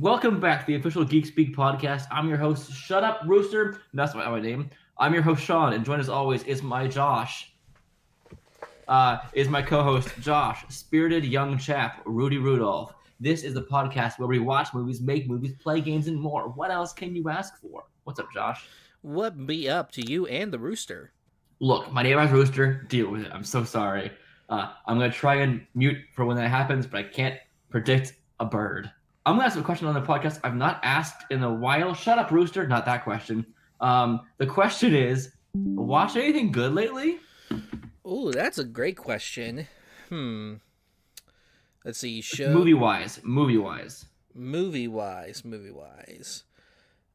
Welcome back to the official GeekSpeak podcast. I'm your host, Shut Up Rooster. That's my name. I'm your host, Sean, and joined as always is my Josh. Is my co-host, Josh, spirited young chap, Rudy Rudolph. This is the podcast where we watch movies, make movies, play games, and more. What else can you ask for? What's up, Josh? What be up to you and the rooster? Look, my name is Rooster. Deal with it. I'm so sorry. I'm going to try and mute for when that happens, but I can't predict a bird. I'm going to ask a question on the podcast I've not asked in a while. Shut up, Rooster. Not that question. The question is, watch anything good lately? Oh, that's a great question. Let's see. Movie-wise.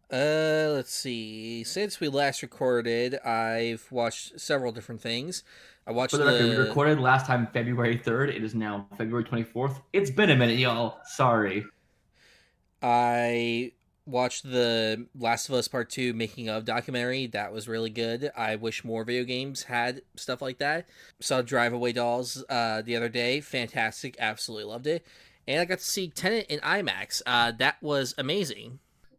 Let's see. Since we last recorded, I've watched several different things. I watched For the record, we recorded last time February 3rd. It is now February 24th. It's been a minute, y'all. Sorry. I watched the Last of Us Part 2 making of documentary. That was really good. I wish more video games had stuff like that. Saw Drive Away Dolls the other day. Fantastic. Absolutely loved it. And I got to see Tenet in IMAX. That was amazing.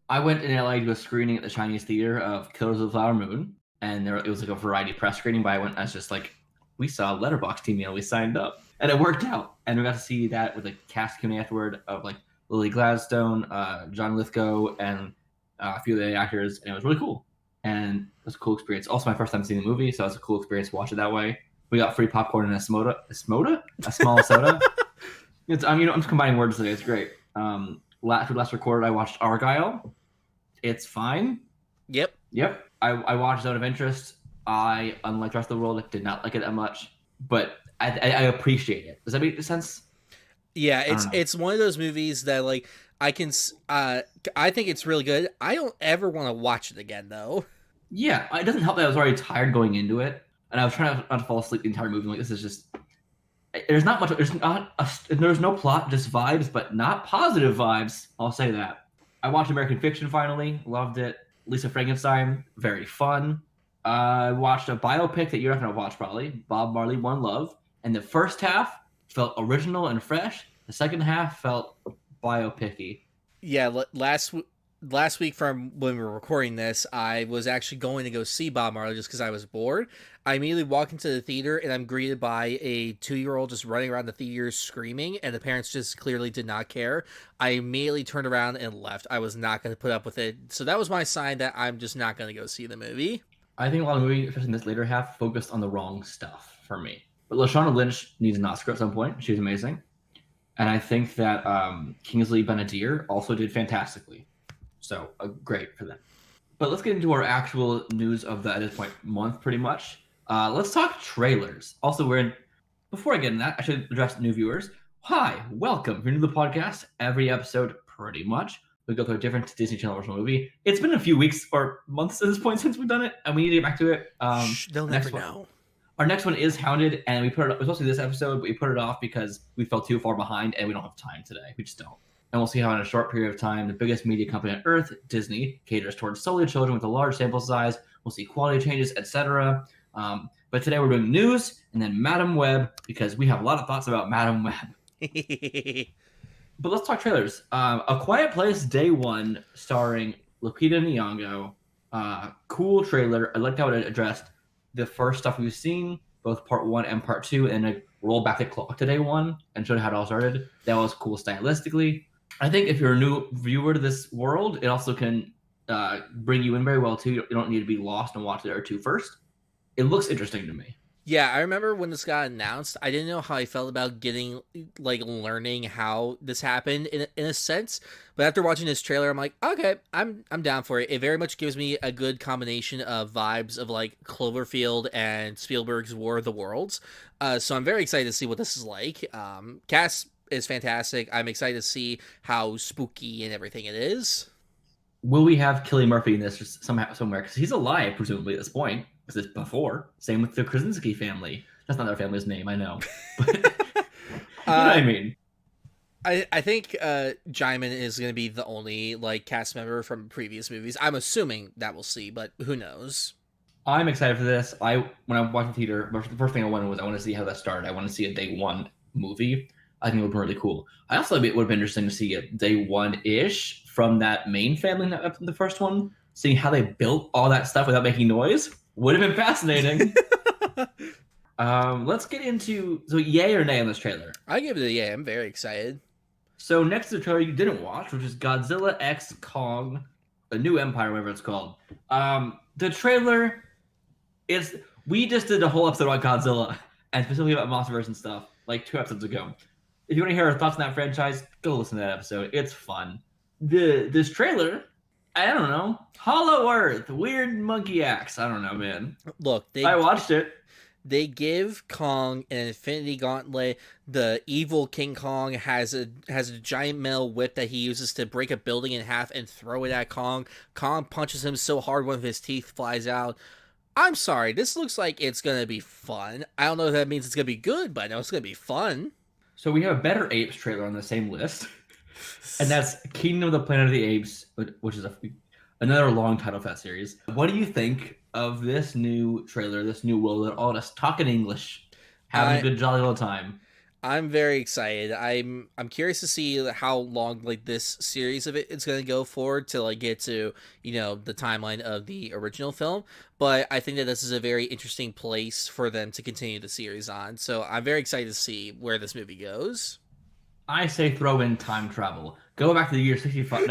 I went in LA to a screening at the Chinese Theater of Killers of the Flower Moon. And it was like a variety press screening, but I went as just like, we saw a Letterboxd email, we signed up. And it worked out. And we got to see that with a cast Q&A afterward of like Lily Gladstone, John Lithgow, and a few of the actors, and it was really cool. And it was a cool experience. Also, my first time seeing the movie, so it was a cool experience to watch it that way. We got free popcorn and a small soda. I'm just combining words today. It's great. Last recorded, I watched Argyle. It's fine. Yep. I watched Zone of Interest. I, unlike the rest of the world, did not like it that much, but I appreciate it. Does that make sense? Yeah, it's one of those movies that like I think it's really good. I don't ever want to watch it again though. Yeah, it doesn't help that I was already tired going into it, and I was trying not to fall asleep the entire movie. Like, this is just there's not much. There's no plot, just vibes, but not positive vibes. I'll say that. I watched American Fiction finally, loved it. Lisa Frankenstein, very fun. I watched a biopic that you're not gonna watch probably, Bob Marley, One Love, and the first half felt original and fresh. The second half felt biopic-y. Yeah, last week from when we were recording this, I was actually going to go see Bob Marley just because I was bored. I immediately walk into the theater and I'm greeted by a 2-year-old just running around the theater screaming, and the parents just clearly did not care. I immediately turned around and left. I was not going to put up with it. So that was my sign that I'm just not going to go see the movie. I think a lot of movies, especially in this later half, focused on the wrong stuff for me. But Lashana Lynch needs an Oscar at some point. She's amazing. And I think that Kingsley Ben-Adir also did fantastically. So great for them. But let's get into our actual news of the, at this point, month pretty much. Let's talk trailers. Also, before I get into that, I should address new viewers. Hi, welcome. If you're new to the podcast, every episode pretty much, we go through a different Disney Channel original movie. It's been a few weeks or months at this point since we've done it, and we need to get back to it. They'll never know. Our next one is Hounded, and we put it supposed to be this episode, but we put it off because we fell too far behind, and we don't have time today. We just don't. And we'll see how in a short period of time, the biggest media company on Earth, Disney, caters towards solely children with a large sample size. We'll see quality changes, etc. But today we're doing news, and then Madam Web, because we have a lot of thoughts about Madam Web. But let's talk trailers. A Quiet Place Day 1, starring Lupita Nyong'o. Cool trailer. I liked how it addressed the first stuff we've seen, both part 1 and part 2, and like roll back the clock to day 1 and showed how it all started. That was cool stylistically. I think if you're a new viewer to this world, it also can bring you in very well too. You don't need to be lost and watch the other two first. It looks interesting to me. Yeah, I remember when this got announced, I didn't know how I felt about learning how this happened in a sense. But after watching this trailer, I'm like, okay, I'm down for it. It very much gives me a good combination of vibes of like Cloverfield and Spielberg's War of the Worlds. So I'm very excited to see what this is like. Cast is fantastic. I'm excited to see how spooky and everything it is. Will we have Cillian Murphy in this somewhere? Because he's alive, presumably, at this point. Because it's before. Same with the Krasinski family. That's not their family's name, I know. But, you know what I mean? I think Jaimin is going to be the only cast member from previous movies. I'm assuming that we'll see, but who knows? I'm excited for this. When I watched the theater, the first thing I wanted to see how that started. I want to see a day 1 movie. I think it would be really cool. I also think it would have been interesting to see a day one ish from that main family in the first one, seeing how they built all that stuff without making noise. Would have been fascinating. Let's get into yay or nay on this trailer. I give it a yeah. I'm very excited. So next to the trailer you didn't watch, which is Godzilla X Kong, a New Empire, whatever it's called. The trailer is we just did a whole episode about Godzilla and specifically about MonsterVerse and stuff like 2 episodes ago. If you want to hear our thoughts on that franchise, go listen to that episode. It's fun. This trailer, I don't know, Hollow Earth, weird monkey axe. I don't know, man. Look, I watched it. They give Kong an infinity gauntlet. The evil King Kong has a giant metal whip that he uses to break a building in half and throw it at Kong. Kong punches him so hard one of his teeth flies out. I'm sorry, this looks like it's gonna be fun. I don't know if that means it's gonna be good, but I know it's gonna be fun. So we have a Better Apes trailer on the same list, and that's Kingdom of the Planet of the Apes, which is another long title for that series. What do you think of this new trailer, this new world that all of us talking English, having a good jolly little time? I'm very excited. I'm curious to see how long like this series of it's going to go forward to like get to, you know, the timeline of the original film, but I think that this is a very interesting place for them to continue the series on. So I'm very excited to see where this movie goes. I say throw in time travel. Go back to the year 65,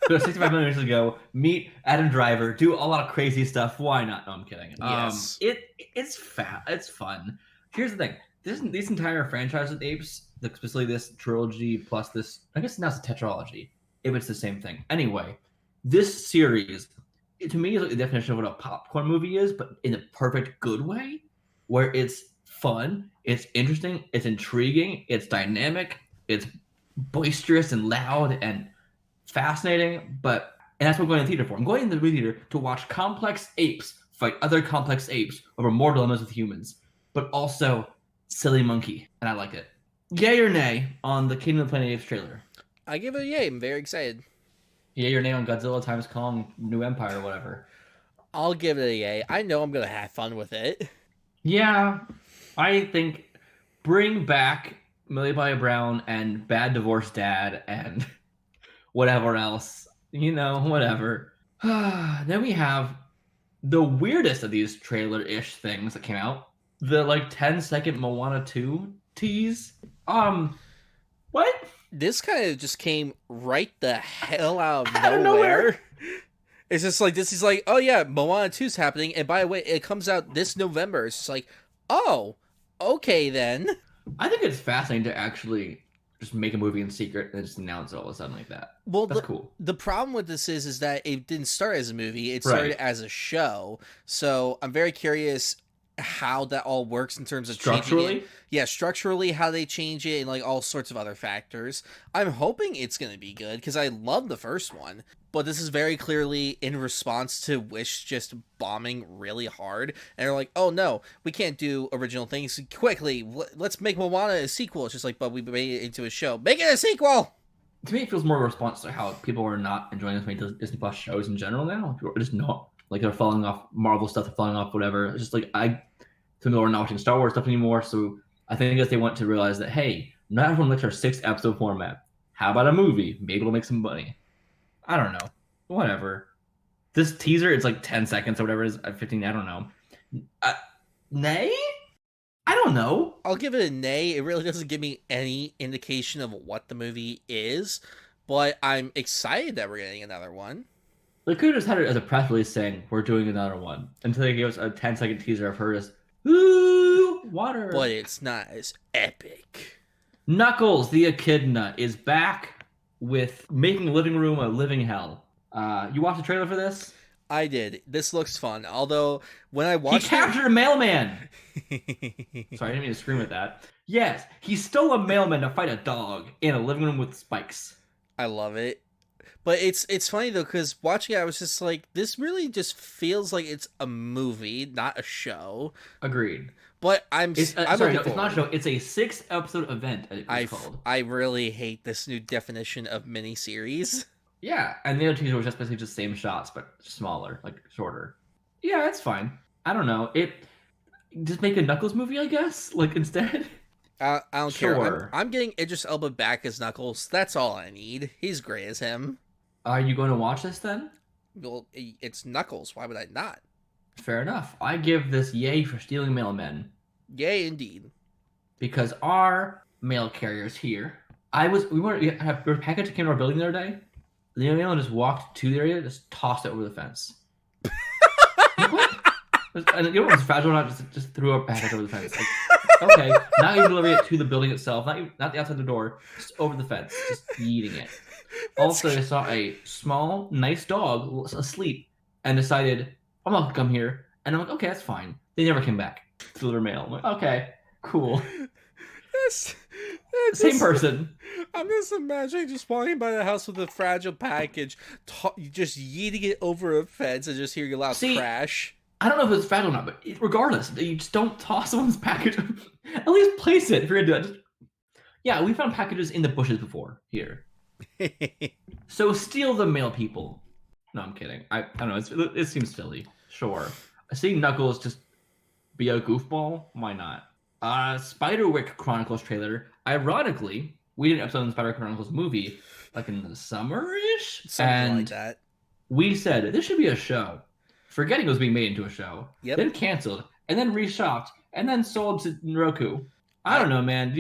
65 million years ago, meet Adam Driver, do a lot of crazy stuff. Why not? No, I'm kidding. Yes. It's fat. It's fun. Here's the thing. This entire franchise with apes, especially this trilogy plus this, I guess now it's a tetralogy, if it's the same thing. Anyway, this series, to me, is like the definition of what a popcorn movie is, but in a perfect good way, where it's fun, it's interesting, it's intriguing, it's dynamic, it's boisterous and loud and fascinating, and that's what I'm going to the theater for. I'm going to the movie theater to watch complex apes fight other complex apes over more dilemmas with humans, but also silly monkey, and I like it. Yay or nay on the Kingdom of the Planet of the Apes trailer? I give it a yay. I'm very excited. Yay or nay on Godzilla times Kong, New Empire, or whatever? I'll give it a yay. I know I'm going to have fun with it. Yeah, I think bring back Millie Bobby Brown and Bad Divorced Dad and whatever else. You know, whatever. Then we have the weirdest of these trailer-ish things that came out. The like 10-second Moana 2 tease. What? This kind of just came right the hell out of nowhere. It's just like, this is like, oh yeah, Moana 2's happening, and by the way, it comes out this November. It's just like, oh, okay then. I think it's fascinating to actually just make a movie in secret and just announce it all of a sudden like that. Well, that's cool. The problem with this is that it didn't start as a movie. It started as a show. So I'm very curious how that all works in terms of structurally. Structurally, how they change it and like all sorts of other factors. I'm hoping it's going to be good because I love the first one, but this is very clearly in response to Wish just bombing really hard, and they're like, oh no, we can't do original things quickly, let's make Moana a sequel. It's just like, but we made it into a show, make it a sequel. To me, it feels more a response to how people are not enjoying this many Disney Plus shows in general now. People are just not. Like, they're falling off Marvel stuff, they're falling off whatever. It's just like, some people are not watching Star Wars stuff anymore. So I think they want to realize that, hey, not everyone likes our 6-episode format. How about a movie? Maybe it'll make some money. I don't know. Whatever. This teaser, it's like 10 seconds or whatever it is. 15, I don't know. Nay? I don't know. I'll give it a nay. It really doesn't give me any indication of what the movie is, but I'm excited that we're getting another one. They could have just had it as a press release saying, we're doing another one. Until they gave us a 10-second teaser of her just, ooh, water. But it's not as epic. Knuckles, the echidna, is back with making the living room a living hell. You watched the trailer for this? I did. This looks fun. Although, when I watched He captured a mailman! Sorry, I didn't mean to scream at that. Yes, he stole a mailman to fight a dog in a living room with spikes. I love it. But it's funny though, because watching it, I was just like, this really just feels like it's a movie, not a show. Agreed. But I'm it's not a show. It's a 6-episode event. It's called. I really hate this new definition of miniseries. Yeah, and the other teaser was just basically just same shots but smaller, like shorter. Yeah, it's fine. I don't know. Just make a Knuckles movie, I guess. Like instead. I don't care. Sure. I'm getting Idris Elba back as Knuckles. That's all I need. He's great as him. Are you going to watch this then? Well, it's Knuckles. Why would I not? Fair enough. I give this yay for stealing mailmen Yay, indeed. because our mail carriers here. We were have a package that came to our building the other day. The mailman just walked to the area, just tossed it over the fence. Like, what? And you know what's fragile? Not just threw a package over the fence. Like, okay, not even delivering it to the building itself, not the outside the door, just over the fence, just eating it. Also, I saw a small, nice dog asleep and decided, I'm not gonna come here. And I'm like, okay, that's fine. They never came back to deliver mail. I'm like, okay, cool. That's, Same person. I'm just imagining just walking by the house with a fragile package, just yeeting it over a fence and just hearing a loud crash. I don't know if it's fragile or not, but regardless, you just don't toss someone's package. At least place it if you're gonna do that. Yeah, we found packages in the bushes before here. So steal the mail, people. No, I'm kidding. I don't know. It seems silly. Sure. Seeing Knuckles just be a goofball, why not? Spiderwick Chronicles trailer. Ironically, we did an episode on the Spiderwick Chronicles movie like in the summer-ish. Something like that. We said this should be a show. Forgetting it was being made into a show. Yep. Then canceled. And then reshopped. And then sold to Roku. I don't know, man.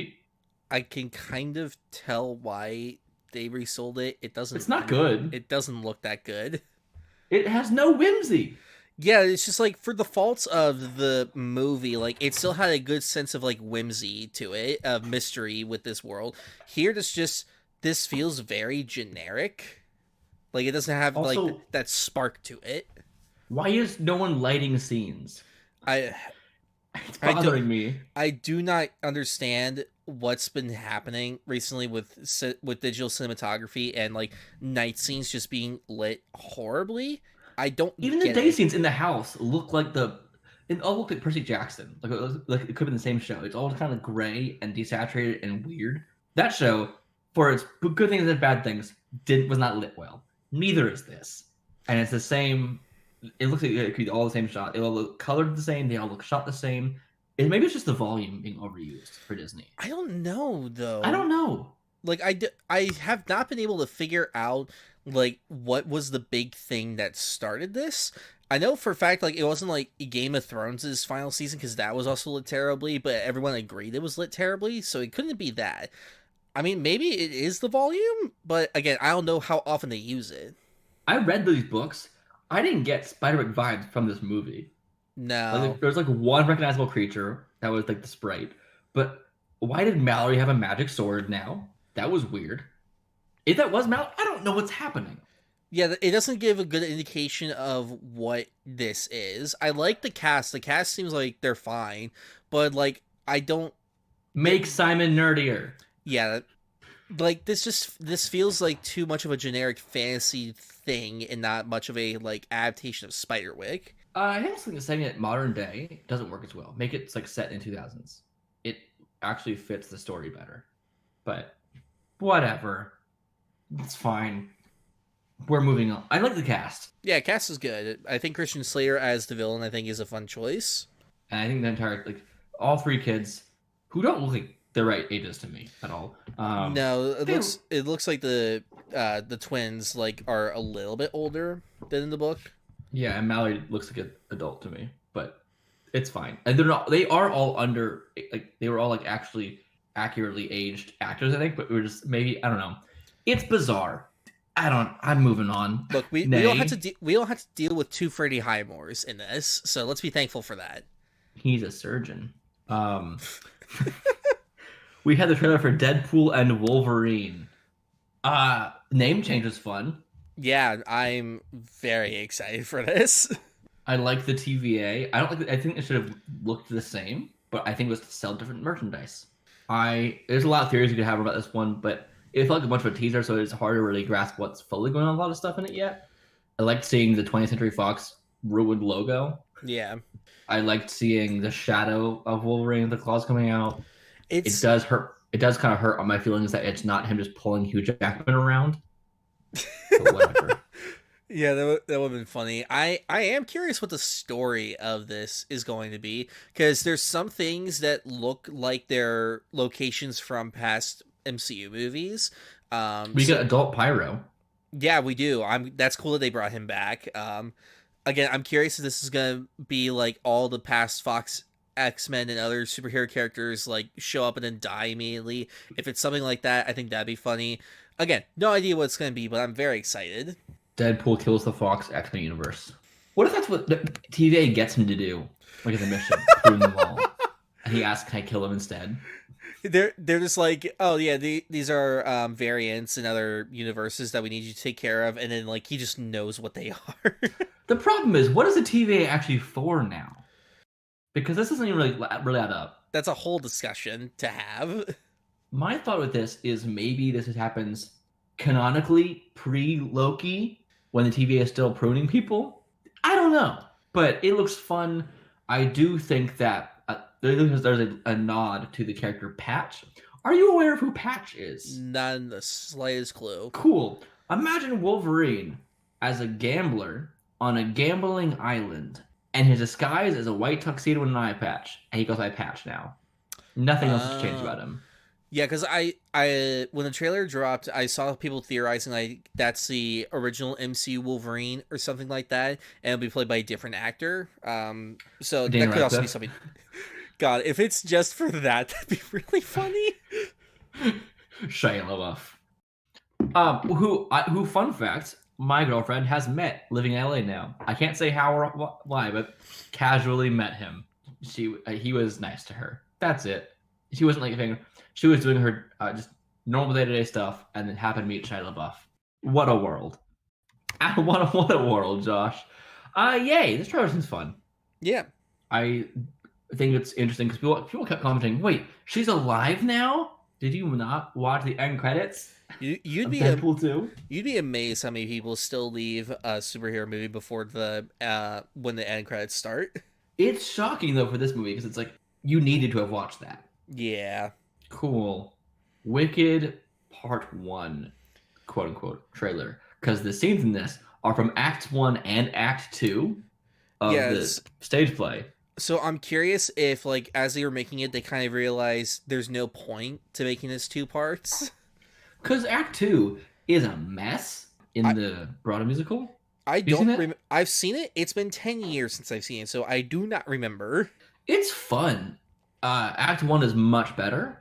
I can kind of tell why they resold it. It's not good. It doesn't look that good. It has no whimsy. Yeah, it's just like for the faults of the movie, like it still had a good sense of like whimsy to it, of mystery with this world. Here, this feels very generic. Like it doesn't have also, like that spark to it. Why is no one lighting scenes? It's bothering me. I do not understand what's been happening recently with digital cinematography and like night scenes just being lit horribly. I don't even the day scenes in the house look like it all looked like Percy Jackson. Like it could have been the same show. It's all kind of gray and desaturated and weird. That show, for its good things and bad things, was not lit well. Neither is this, and it's the same. It looks like it could be all the same shot. It all look colored the same. They all look shot the same. Maybe it's just the volume being overused for Disney. I don't know though. I don't know. Like I have not been able to figure out like what was the big thing that started this. I know for a fact like it wasn't like Game of Thrones' final season because that was also lit terribly, but everyone agreed it was lit terribly, so it couldn't be that. I mean, maybe it is the volume, but again, I don't know how often they use it. I read these books. I didn't get Spiderwick vibes from this movie. No. Like, there was like one recognizable creature that was like the sprite. But why did Mallory have a magic sword now? That was weird. If that was Mallory, I don't know what's happening. Yeah, it doesn't give a good indication of what this is. I like the cast. The cast seems like they're fine. But like, I don't... Make Simon nerdier. Yeah, like this feels like too much of a generic fantasy thing and not much of a like adaptation of Spiderwick. I think setting it modern day doesn't work as well. Make it like set in 2000s. It actually fits the story better. But whatever, it's fine. We're moving on. I like the cast. Yeah, cast is good. I think Christian Slater as the villain I think is a fun choice. And I think the entire all three kids who don't look like the right ages to me at all. No, it looks like the twins like are a little bit older than in the book. Yeah, and Mallory looks like an adult to me, but it's fine. And they're not. They are all under they were all like actually accurately aged actors, I think. But we were just maybe I don't know. It's bizarre. I'm moving on. Look, we don't have to deal with two Freddie Highmores in this, so let's be thankful for that. He's a surgeon. We had the trailer for Deadpool and Wolverine. Name change is fun. Yeah, I'm very excited for this. I like the TVA. I think it should have looked the same, but I think it was to sell different merchandise. There's a lot of theories you could have about this one, but it felt like a bunch of a teaser, so it's hard to really grasp what's fully going on. A lot of stuff in it yet. I liked seeing the 20th Century Fox ruined logo. Yeah. I liked seeing the shadow of Wolverine, the claws coming out. It does hurt. It does kind of hurt on my feelings that it's not him just pulling Hugh Jackman around. But whatever. Yeah, that would have been funny. I am curious what the story of this is going to be, because there's some things that look like they're locations from past MCU movies. We got So adult Pyro. yeah, we do. That's cool that they brought him back. Again, I'm curious if this is gonna be like all the past Fox X-Men and other superhero characters like show up and then die immediately. If it's something like that, I think that'd be funny. Again, no idea what it's gonna be, but I'm very excited. Deadpool kills the Fox X-Men universe. What if that's what the TVA gets him to do? Like as a mission, prune them all. And he asks, "Can I kill him instead?" They're just like, oh yeah, these are variants in other universes that we need you to take care of, and then like he just knows what they are. The problem is, what is the TVA actually for now? Because this doesn't even really add up. That's a whole discussion to have. My thought with this is maybe this happens canonically pre-Loki when the TVA is still pruning people. I don't know, but it looks fun. I do think that there's a nod to the character Patch. Are you aware of who Patch is? Not in the slightest clue. Cool. Imagine Wolverine as a gambler on a gambling island, and his disguise is a white tuxedo and an eye patch, and he goes by Patch now. Nothing else has changed about him. Yeah, because I when the trailer dropped, I saw people theorizing like that's the original MCU Wolverine or something like that, and it'll be played by a different actor. So Daniel that could also be Radcliffe. something. God, if it's just for that, that'd be really funny. Shia LaBeouf. Who? Fun fact: my girlfriend has met living in LA now. I can't say how or why, but casually met him. He was nice to her. That's it. She wasn't like a thing. She was doing her just normal day-to-day stuff, and then happened to meet Shia LaBeouf. What a world! What a world, Josh. Yay! This trailer seems fun. Yeah, I think it's interesting because people kept commenting. Wait, she's alive now? Did you not watch the end credits? you'd Of be Deadpool 2? you'd be amazed how many people still leave a superhero movie before the when the end credits start. It's shocking though for this movie because it's like you needed to have watched that. Yeah, Cool. Wicked Part 1, quote unquote, trailer. Because the scenes in this are from Act 1 and Act 2 of yes. the stage play. So I'm curious if, like, as they were making it, they kind of realized there's no point to making this two parts. Because Act 2 is a mess in I, the Broadway musical. I Have you seen don't it? remember. I've seen it. It's been 10 years since I've seen it, so I do not remember. It's fun. Act 1 is much better.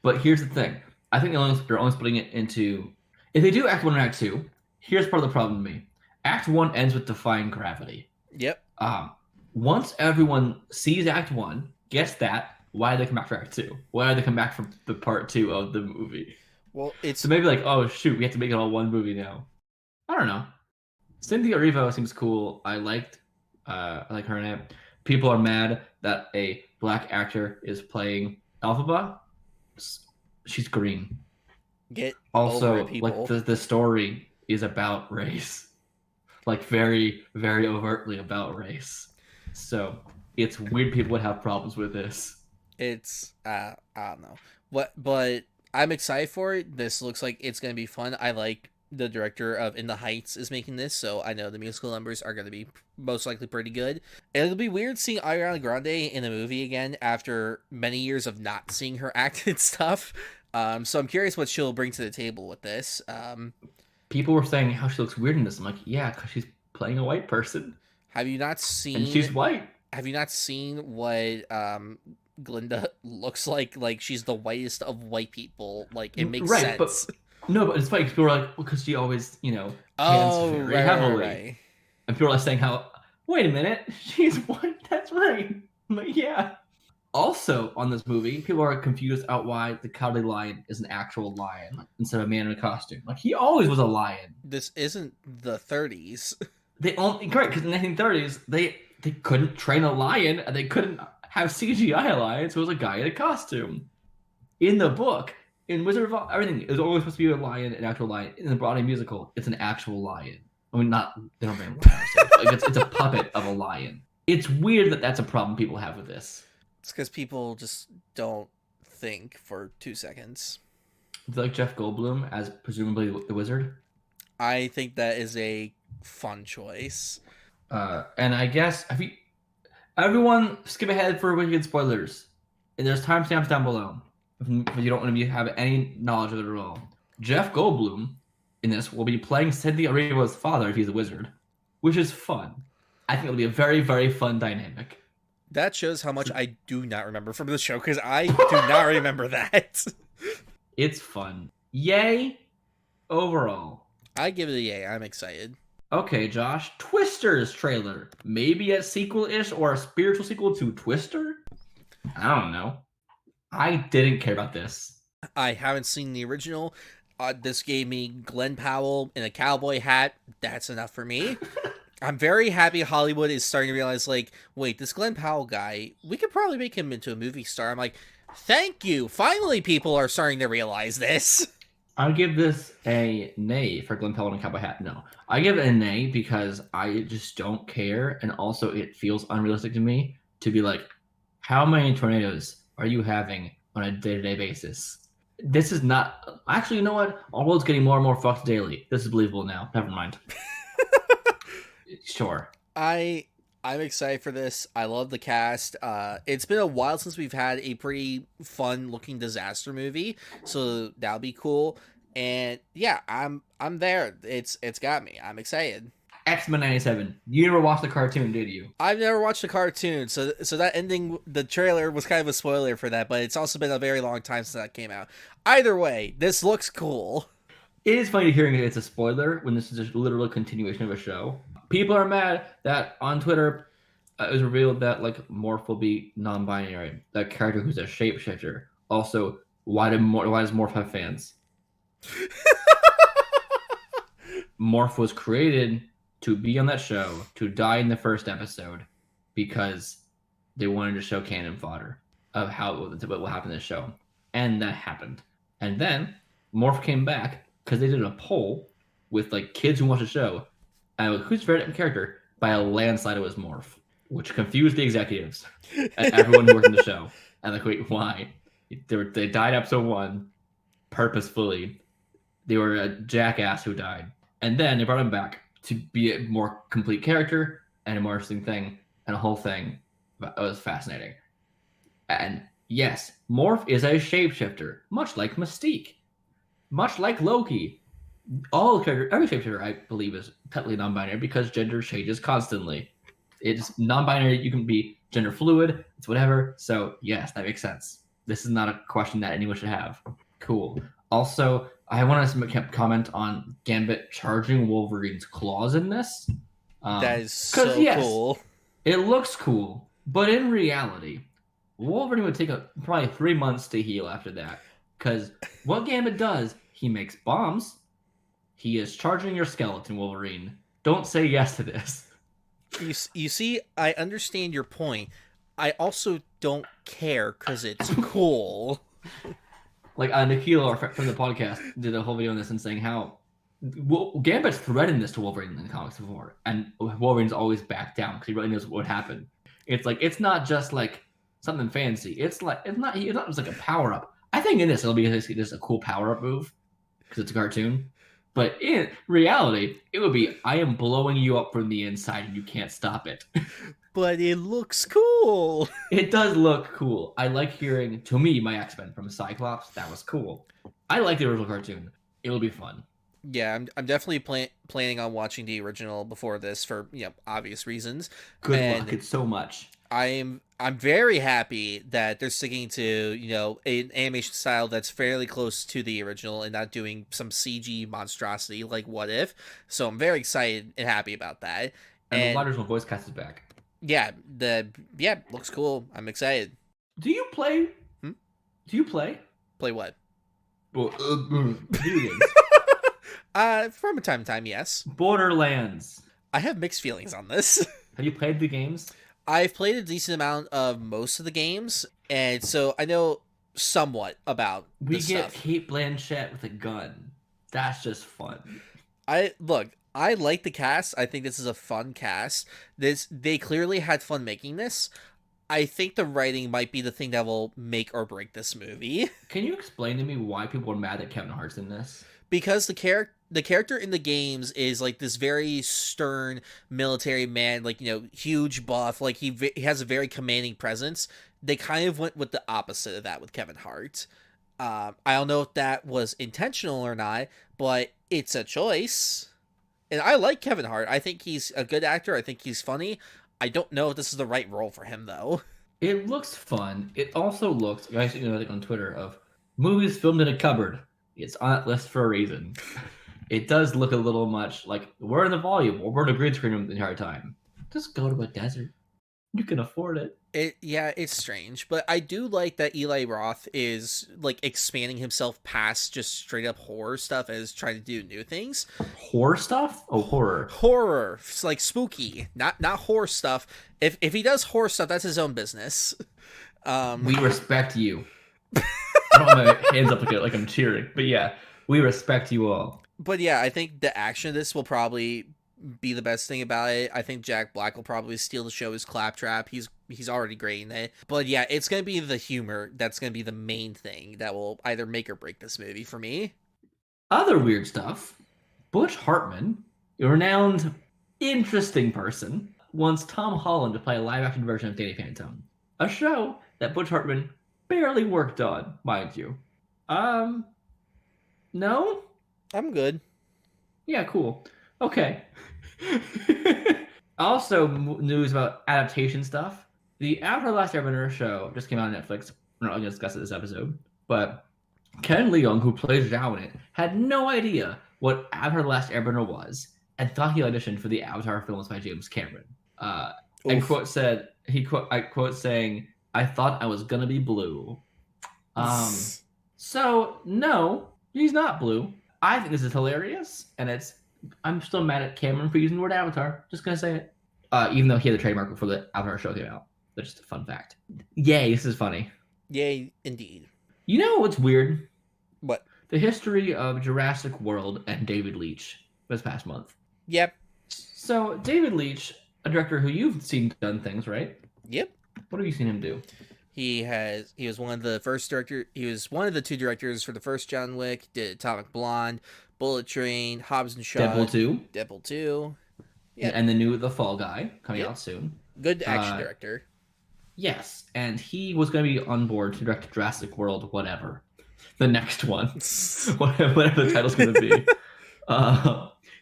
But here's the thing. I think they're only splitting it into... If they do Act 1 and Act 2, here's part of the problem to me. Act 1 ends with defying gravity. Yep. Once everyone sees Act 1, gets that, why do they come back for Act 2? Why do they come back for the Part 2 of the movie? Well, it's... So maybe like, oh shoot, we have to make it all one movie now. I don't know. Cynthia Erivo seems cool. I like her in it. People are mad that a black actor is playing Elphaba. She's green. Get Also, over it, people. like the story is about race, like very, very overtly about race. So it's weird people would have problems with this. It's I don't know what, but I'm excited for it. This looks like it's gonna be fun. I like the director of In the Heights is making this, so I know the musical numbers are gonna be most likely pretty good. And it'll be weird seeing Ariana Grande in a movie again after many years of not seeing her act and stuff. So I'm curious what she'll bring to the table with this. People were saying how she looks weird in this. I'm like, yeah, because she's playing a white person Have you not and seen? she's white. Have you not seen what Glinda looks like? Like she's the whitest of white people. Like it makes Right, sense. but no, but it's funny because people are like, because she always, pans very heavily. Right. And people are saying how, wait a minute, she's white. That's right. I'm like, yeah. Also, on this movie, people are confused about why the Cowardly Lion is an actual lion instead of a man in a costume. Like, he always was a lion. This isn't the 30s. They only, correct, because in the 1930s, they couldn't train a lion, and they couldn't have CGI lions, so it was a guy in a costume. In the book, in Wizard of Oz, everything, it was always supposed to be a lion, an actual lion. In the Broadway musical, it's an actual lion. I mean, they don't bring like it's a puppet of a lion. It's weird that that's a problem people have with this. It's because people just don't think for 2 seconds. Do you like Jeff Goldblum as presumably the wizard? I think that is a Fun choice. And I guess everyone skip ahead for wicked spoilers. And there's timestamps down below if you don't want to have any knowledge of it at all. Jeff Goldblum in this will be playing Cynthia Erivo's father if he's a wizard, which is fun. I think it'll be a very, very fun dynamic. That shows how much I do not remember from the show, because I do not remember that. It's fun. Yay! Overall. I give it a yay. I'm excited. Okay, Josh. Twisters trailer. Maybe a sequel-ish or a spiritual sequel to Twister? I don't know. I didn't care about this. I haven't seen the original. This gave me Glenn Powell in a cowboy hat. That's enough for me. I'm very happy Hollywood is starting to realize, like, wait, this Glenn Powell guy, we could probably make him into a movie star. I'm like, thank you. Finally, people are starting to realize this. I'll give this a nay for Glenn Powell and Cowboy Hat. No. I give it a nay because I just don't care. And also, it feels unrealistic to me to be like, how many tornadoes are you having on a day-to-day basis? This is not... Actually, you know what? Our world's getting more and more fucked daily. This is believable now. Never mind. Sure. I'm excited for this. I love the cast. It's been a while since we've had a pretty fun looking disaster movie, so that'll be cool. And yeah, I'm there. It's got me. I'm excited. X-Men 97. You never watched the cartoon, did you? I've never watched the cartoon, so that ending, the trailer was kind of a spoiler for that, but it's also been a very long time since that came out. Either way, this looks cool. It is funny hearing it's a spoiler when this is just literally a continuation of a show. People are mad that on Twitter it was revealed that like Morph will be non-binary, that character who's a shapeshifter. Also, why does Morph have fans? Morph was created to be on that show, to die in the first episode, because they wanted to show canon fodder of what will happen in the show, and that happened. And then Morph came back because they did a poll with like kids who watch the show. Who's your favorite character? By a landslide, it was Morph, which confused the executives and everyone who worked in the show. And like, wait, why? They died episode 1 purposefully. They were a jackass who died, and then they brought him back to be a more complete character and a more interesting thing, and a whole thing. It was fascinating. And yes, Morph is a shapeshifter, much like Mystique, much like Loki. Every shapeshifter, I believe, is technically non-binary because gender changes constantly. It's non-binary. You can be gender fluid. It's whatever. So yes, that makes sense. This is not a question that anyone should have. Cool. Also, I want to comment on Gambit charging Wolverine's claws in this. That is so cool. It looks cool, but in reality, Wolverine would take probably 3 months to heal after that. Because what Gambit does, he makes bombs. He is charging your skeleton, Wolverine. Don't say yes to this. You see, I understand your point. I also don't care because it's cool. Like Nikhil from the podcast did a whole video on this and saying how Gambit's threatened this to Wolverine in the comics before, and Wolverine's always backed down because he really knows what would happen. It's like it's not just like something fancy. It's not just like a power up. I think in this it'll be just a cool power up move because it's a cartoon. But in reality, it would be I am blowing you up from the inside and you can't stop it. But it looks cool. It does look cool. I like hearing, to me, my X-Men from Cyclops. That was cool. I like the original cartoon. It'll be fun. Yeah, I'm definitely planning on watching the original before this for obvious reasons. Good luck. It's so much. I'm very happy that they're sticking to an animation style that's fairly close to the original and not doing some CG monstrosity like What If. So I'm very excited and happy about that. And the original voice cast is back. Yeah, looks cool. I'm excited. Do you play? Do you play? Play what? Well, video games. From time to time, yes. Borderlands. I have mixed feelings on this. Have you played the games? I've played a decent amount of most of the games, and so I know somewhat about We get stuff. Kate Blanchett with a gun. That's just fun. I like the cast. I think this is a fun cast. They clearly had fun making this. I think the writing might be the thing that will make or break this movie. Can you explain to me why people are mad that Kevin Hart's in this? Because the the character in the games is like this very stern military man, like, huge buff, like he has a very commanding presence. They kind of went with the opposite of that with Kevin Hart. I don't know if that was intentional or not, but it's a choice. And I like Kevin Hart. I think he's a good actor. I think he's funny. I don't know if this is the right role for him, though. It looks fun. It also looks, guys, like on Twitter of movies filmed in a cupboard. It's on that list for a reason. It does look a little much like we're in the volume or we're in a green screen room the entire time. Just go to a desert. You can afford it. Yeah, it's strange, but I do like that Eli Roth is like expanding himself past just straight up horror stuff as trying to do new things. Horror stuff? Oh, horror. Horror, it's like spooky, not horror stuff. If he does horror stuff, that's his own business. We respect you. I don't have my hands up like I'm cheering, but yeah, we respect you all. But yeah, I think the action of this will probably be the best thing about it. I think Jack Black will probably steal the show as Claptrap. He's already great in it. But yeah, it's gonna be the humor that's gonna be the main thing that will either make or break this movie for me. Other weird stuff. Butch Hartman, a renowned, interesting person, wants Tom Holland to play a live-action version of Danny Phantom, a show that Butch Hartman barely worked on, mind you. No? I'm good. Yeah, cool. Okay. Also, news about adaptation stuff. The Avatar: The Last Airbender show just came out on Netflix. We're not going to discuss it this episode, but Ken Leung, who plays Zhao in it, had no idea what Avatar: The Last Airbender was and thought he auditioned for the Avatar films by James Cameron. And I quote saying, "I thought I was gonna be blue." So no, he's not blue. I think this is hilarious, and I'm still mad at Cameron for using the word Avatar. Just gonna say it. Even though he had the trademark before the Avatar show came out. That's just a fun fact. Yay, this is funny. Yay, indeed. You know what's weird? What? The history of Jurassic World and David Leitch this past month. Yep. So David Leitch, a director who you've seen done things, right? Yep. What have you seen him do? He was one of the two directors for the first John Wick, did Atomic Blonde, Bullet Train, Hobbs and Shaw, Deadpool 2. Yeah. And the new The Fall Guy coming out soon. Good action director. Yes, and he was going to be on board to direct Jurassic World, whatever. The next one. Whatever the title's going to be.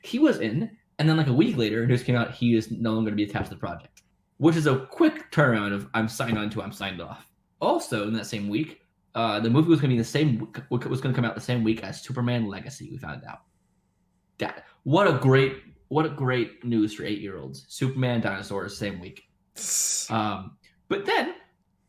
He was in, and then like a week later, news came out he is no longer going to be attached to the project. Which is a quick turnaround of I'm signed on to I'm signed off. Also, in that same week, the movie was going to be was going to come out the same week as Superman Legacy. We found out. What a great news for 8-year-olds. Superman, dinosaurs, same week. But then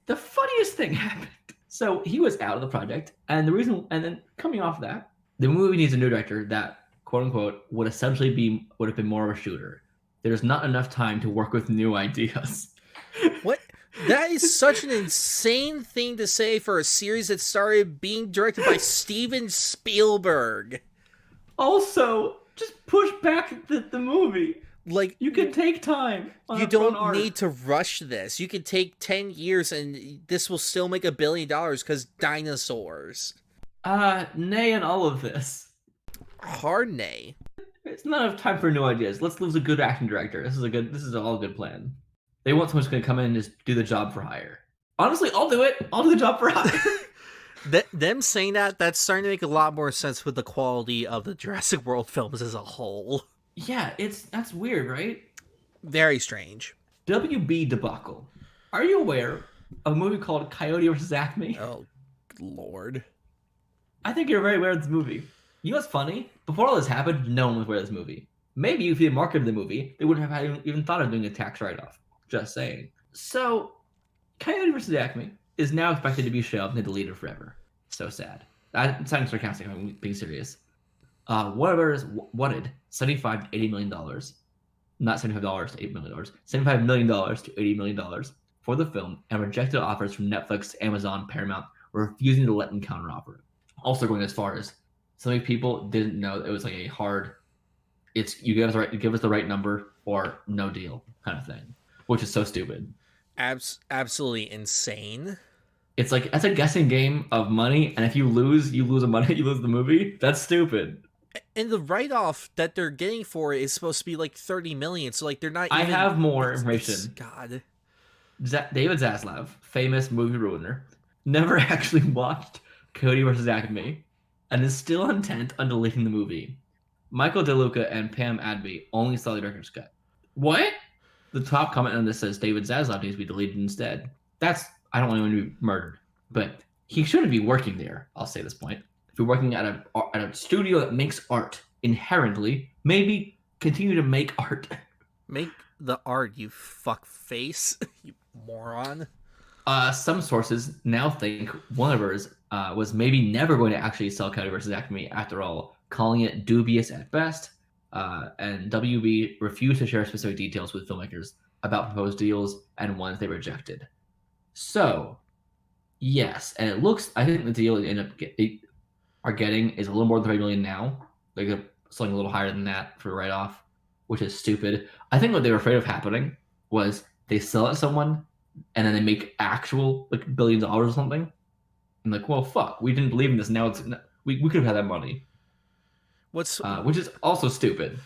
the funniest thing happened. So he was out of the project, and then coming off that, the movie needs a new director that quote unquote would have been more of a shooter. There's not enough time to work with new ideas. What? That is such an insane thing to say for a series that started being directed by Steven Spielberg. Also, just push back the movie. Like, you can take time. You don't need to rush this. You can take 10 years and this will still make $1 billion because dinosaurs. Nay and all of this. Hard nay. It's not enough time for new ideas. Let's lose a good acting director. This is all a good plan. They want someone who's going to come in and just do the job for hire. Honestly, I'll do it. I'll do the job for hire. Them saying that's starting to make a lot more sense with the quality of the Jurassic World films as a whole. Yeah, that's weird, right? Very strange. WB debacle. Are you aware of a movie called Coyote vs. Acme? Oh, Lord. I think you're very aware of this movie. You know what's funny? Before all this happened, no one was aware of this movie. Maybe if they marketed the movie, they wouldn't have even thought of doing a tax write-off. Just saying. So, Coyote vs. Acme is now expected to be shelved and deleted forever. So sad. I'm sounding sarcastic. I'm being serious. Warner Brothers wanted $75 to $80 million. Not $75 to $8 million. $75 million to $80 million for the film, and rejected offers from Netflix, Amazon, Paramount, refusing to let them counteroffer. Also going as far as so many people didn't know it was like a hard, you give us the right number or no deal kind of thing, which is so stupid. Absolutely insane. It's like, that's a guessing game of money, and if you lose the money, you lose the movie. That's stupid. And the write-off that they're getting for it is supposed to be like 30 million. So like they're not I even. have more It's information. God. David Zaslav, famous movie ruiner, never actually watched Cody versus Acme and is still intent on deleting the movie. Michael DeLuca and Pam Adby only saw the director's cut. What? The top comment on this says David Zaslav needs to be deleted instead. I don't want anyone to be murdered, but he shouldn't be working there. I'll say this point. If you're working at a studio that makes art inherently, maybe continue to make art. Make the art, you fuck face, you moron. Some sources now think Warner's was maybe never going to actually sell Cody versus Acme after all, calling it dubious at best. And WB refused to share specific details with filmmakers about proposed deals and ones they rejected. So, yes, and it looks. I think the deal they end up are getting is a little more than 30 million now. They're selling a little higher than that for write off, which is stupid. I think what they were afraid of happening was they sell it to someone and then they make actual like $billions or something. I'm like, well, fuck, we didn't believe in this. Now we could have had that money. Which is also stupid.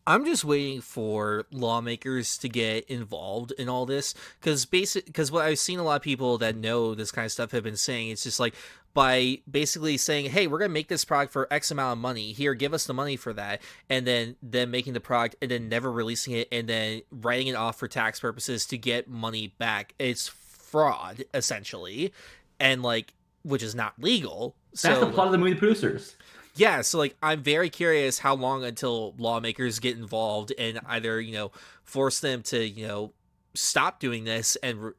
I'm just waiting for lawmakers to get involved in all this because what I've seen a lot of people that know this kind of stuff have been saying, it's just like by basically saying, hey, we're gonna make this product for X amount of money, here, give us the money for that, and then making the product and then never releasing it and then writing it off for tax purposes to get money back. It's fraud essentially, and like, which is not legal. That's the plot of the movie, The Producers. Yeah, so like I'm very curious how long until lawmakers get involved and either, force them to, stop doing this and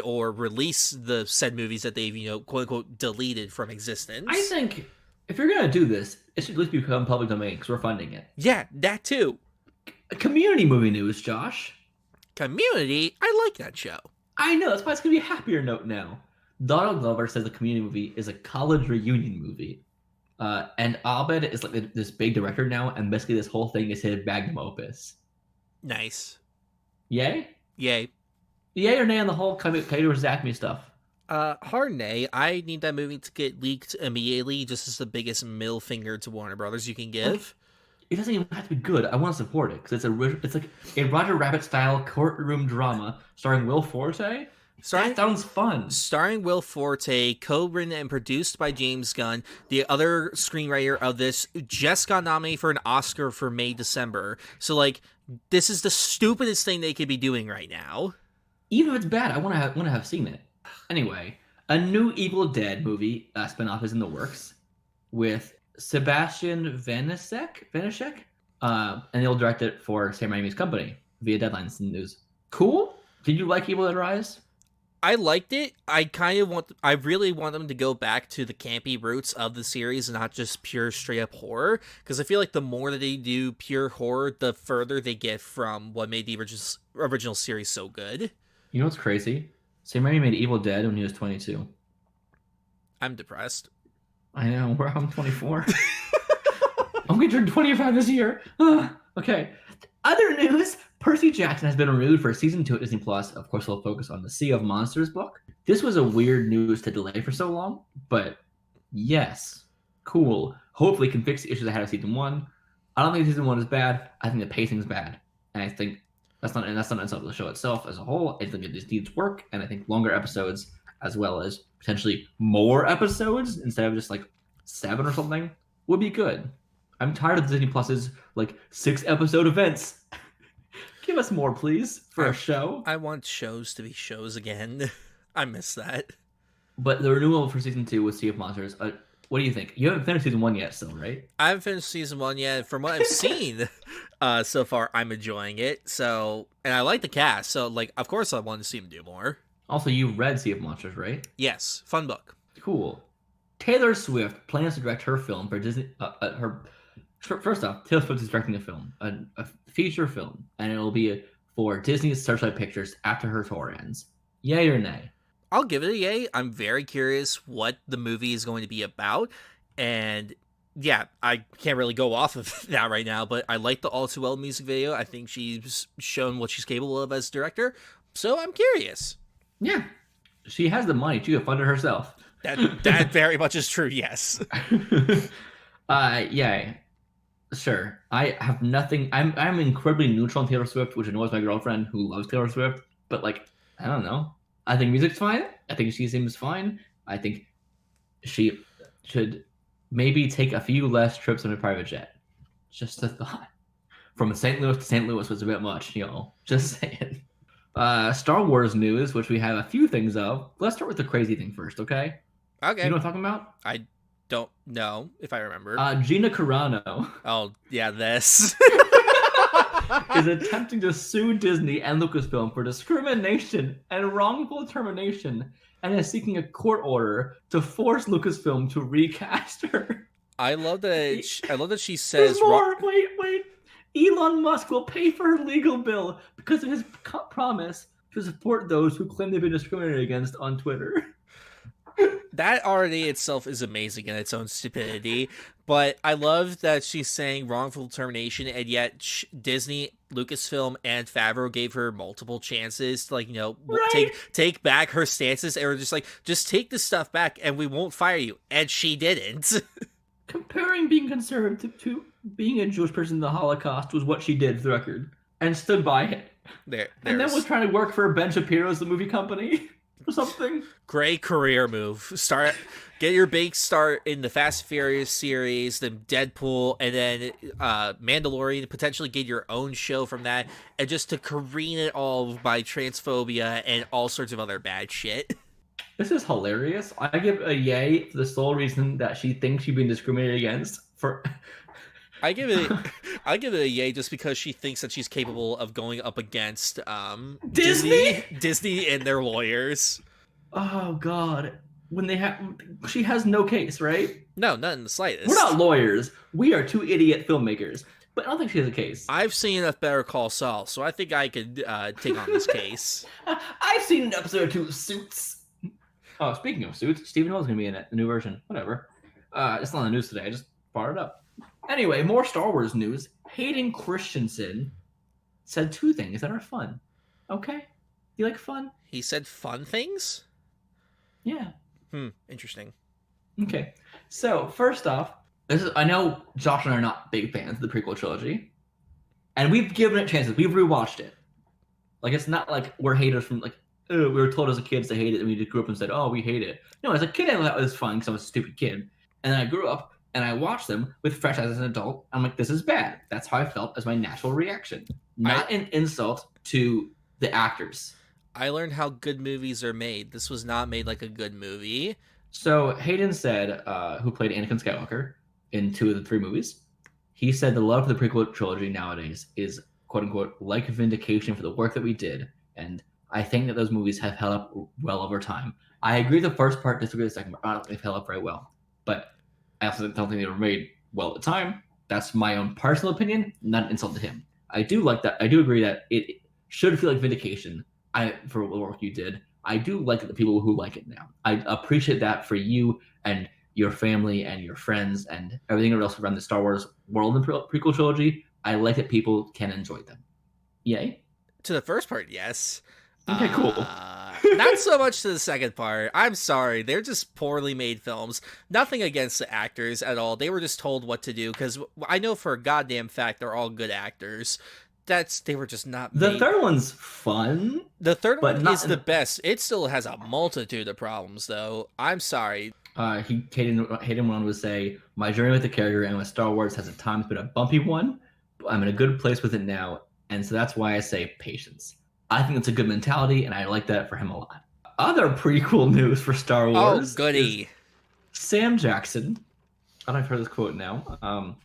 or release the said movies that they've, quote unquote deleted from existence. I think if you're gonna do this, it should at least become public domain because we're funding it. Yeah, that too. Community movie news, Josh. Community? I like that show. I know, that's why it's gonna be a happier note now. Donald Glover says the Community movie is a college reunion movie. And Abed is like this big director now, and basically this whole thing is his magnum opus. Nice. Yay? Yay. Yay or nay on the whole Cody versus Acme stuff? Hard nay. I need that movie to get leaked immediately, just as the biggest middle finger to Warner Brothers you can give. Like, it doesn't even have to be good. I want to support it because it's like a Roger Rabbit style courtroom drama starring Will Forte. That sounds fun. Starring Will Forte, co-written and produced by James Gunn. The other screenwriter of this just got nominated for an Oscar for May-December. So, like, this is the stupidest thing they could be doing right now. Even if it's bad, I want to have seen it. Anyway, a new Evil Dead movie spinoff is in the works with Sebastian Vanishek, and they'll direct it for Sam Raimi's company via Deadline's news. Cool. Did you like Evil Dead Rise? I liked it. I really want them to go back to the campy roots of the series and not just pure straight up horror. Because I feel like the more that they do pure horror, the further they get from what made the original series so good. You know what's crazy? Sam Raimi made Evil Dead when he was 22. I'm depressed. I know. I'm 24. I'm going to turn 25 this year. Okay. Other news. Percy Jackson has been renewed for season 2 at Disney Plus. Of course, they'll focus on the Sea of Monsters book. This was a weird news to delay for so long, but yes, cool. Hopefully, can fix the issues I had of season 1. I don't think season 1 is bad. I think the pacing's bad, and I think that's not insult to the show itself as a whole. I think it just needs work, and I think longer episodes as well as potentially more episodes instead of just like 7 or something would be good. I'm tired of Disney Plus's like 6-episode events. Give us more, please, for a show. I want shows to be shows again. I miss that. But the renewal for season 2 with Sea of Monsters, what do you think? You haven't finished season 1 yet still, right? I haven't finished season 1 yet. From what I've seen so far, I'm enjoying it. So, and I like the cast. So, like, of course I want to see him do more. Also, you read Sea of Monsters, right? Yes. Fun book. Cool. Taylor Swift plans to direct her film for Disney. First off, Taylor Swift is directing a film, a feature film, and it will be for Disney's Searchlight Pictures after her tour ends. Yay or nay? I'll give it a yay. I'm very curious what the movie is going to be about. And yeah, I can't really go off of that right now, but I like the All Too Well music video. I think she's shown what she's capable of as director. So I'm curious. Yeah. She has the money to fund it herself. That very much is true, yes. Yay. Sure. I have nothing. I'm incredibly neutral on Taylor Swift, which annoys my girlfriend who loves Taylor Swift. But like, I don't know. I think music's fine. I think she seems fine. I think she should maybe take a few less trips on a private jet. Just a thought. From St. Louis to St. Louis was a bit much, Just saying. Star Wars news, which we have a few things of. Let's start with the crazy thing first, okay? You Okay. know what I'm talking about? I don't know if I remember. Gina Carano Oh, yeah, this. is attempting to sue Disney and Lucasfilm for discrimination and wrongful termination, and is seeking a court order to force Lucasfilm to recast her. I love that she There's says more. Wait. Elon Musk will pay for her legal bill because of his promise to support those who claim they've been discriminated against on Twitter. that already itself is amazing in its own stupidity. But I love that she's saying wrongful termination, and yet Disney, Lucasfilm, and Favreau gave her multiple chances to, like, Right? take back her stances, and were just like, just take this stuff back, and we won't fire you. And she didn't. Comparing being conservative to being a Jewish person in the Holocaust was what she did, for the record, and stood by it. And then was trying to work for Ben Shapiro's The Movie Company or something. Great career move. Get your big start in the Fast and Furious series, then Deadpool, and then Mandalorian. Potentially get your own show from that, and just to careen it all by transphobia and all sorts of other bad shit. This is hilarious. I give a yay for the sole reason that she thinks she's being discriminated against for. I give it a yay just because she thinks that she's capable of going up against Disney and their lawyers. Oh God, she has no case, right? No, not in the slightest. We're not lawyers. We are two idiot filmmakers. But I don't think she has a case. I've seen enough Better Call Saul, so I think I could take on this case. I've seen an episode or two of Suits. Oh, speaking of Suits, Stephen Hill's gonna be in it, the new version. Whatever. It's not on the news today. I just fired it up. Anyway, more Star Wars news. Hayden Christensen said two things that are fun. Okay? You like fun? He said fun things? Yeah. Interesting. Okay. So, first off, I know Josh and I are not big fans of the prequel trilogy. And we've given it chances. We've rewatched it. Like, it's not like we're haters from, like, we were told as a kid to hate it, and we just grew up and said, oh, we hate it. No, as a kid, I thought it was fun because I was a stupid kid. And then I grew up, and I watched them with fresh eyes as an adult. I'm like, this is bad. That's how I felt as my natural reaction. Not an insult to the actors. I learned how good movies are made. This was not made like a good movie. So Hayden said, who played Anakin Skywalker in 2 of the 3 movies, he said the love for the prequel trilogy nowadays is, quote unquote, like vindication for the work that we did. And I think that those movies have held up well over time. I agree with the first part, disagree with the second part. I don't think they've held up very well. But I also don't think they were made well at the time. That's my own personal opinion, not an insult to him. I do like that. I do agree that it should feel like vindication for the work you did. I do like the people who like it now. I appreciate that for you and your family and your friends and everything else around the Star Wars world and prequel trilogy. I like that people can enjoy them. Yay? To the first part, yes. Okay, cool. Not so much to the second part. I'm sorry. They're just poorly made films. Nothing against the actors at all. They were just told what to do, because I know for a goddamn fact they're all good actors. They were just not made. The third one's fun. The third one is the best. It still has a multitude of problems, though. I'm sorry. Hayden went on to say, my journey with the character and with Star Wars has at times been a bumpy one, but I'm in a good place with it now, and so that's why I say patience. I think it's a good mentality, and I like that for him a lot. Other prequel news for Star Wars. Oh, goody. Sam Jackson. I don't know if I've heard this quote now.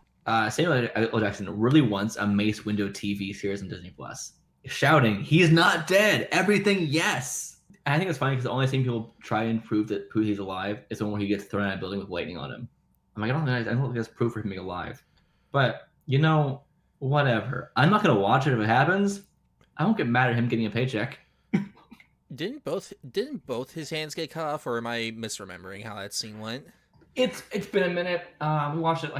Samuel L. Jackson really wants a Mace Windu TV series on Disney Plus, shouting, "He's not dead! Everything, yes!" And I think it's funny because the only thing people try and prove that he's alive is when he gets thrown out of a building with lightning on him. I'm like, I don't think that's proof for him being alive. But whatever. I'm not gonna watch it if it happens. I won't get mad at him getting a paycheck. Didn't both his hands get cut off, or am I misremembering how that scene went? It's been a minute. We watched it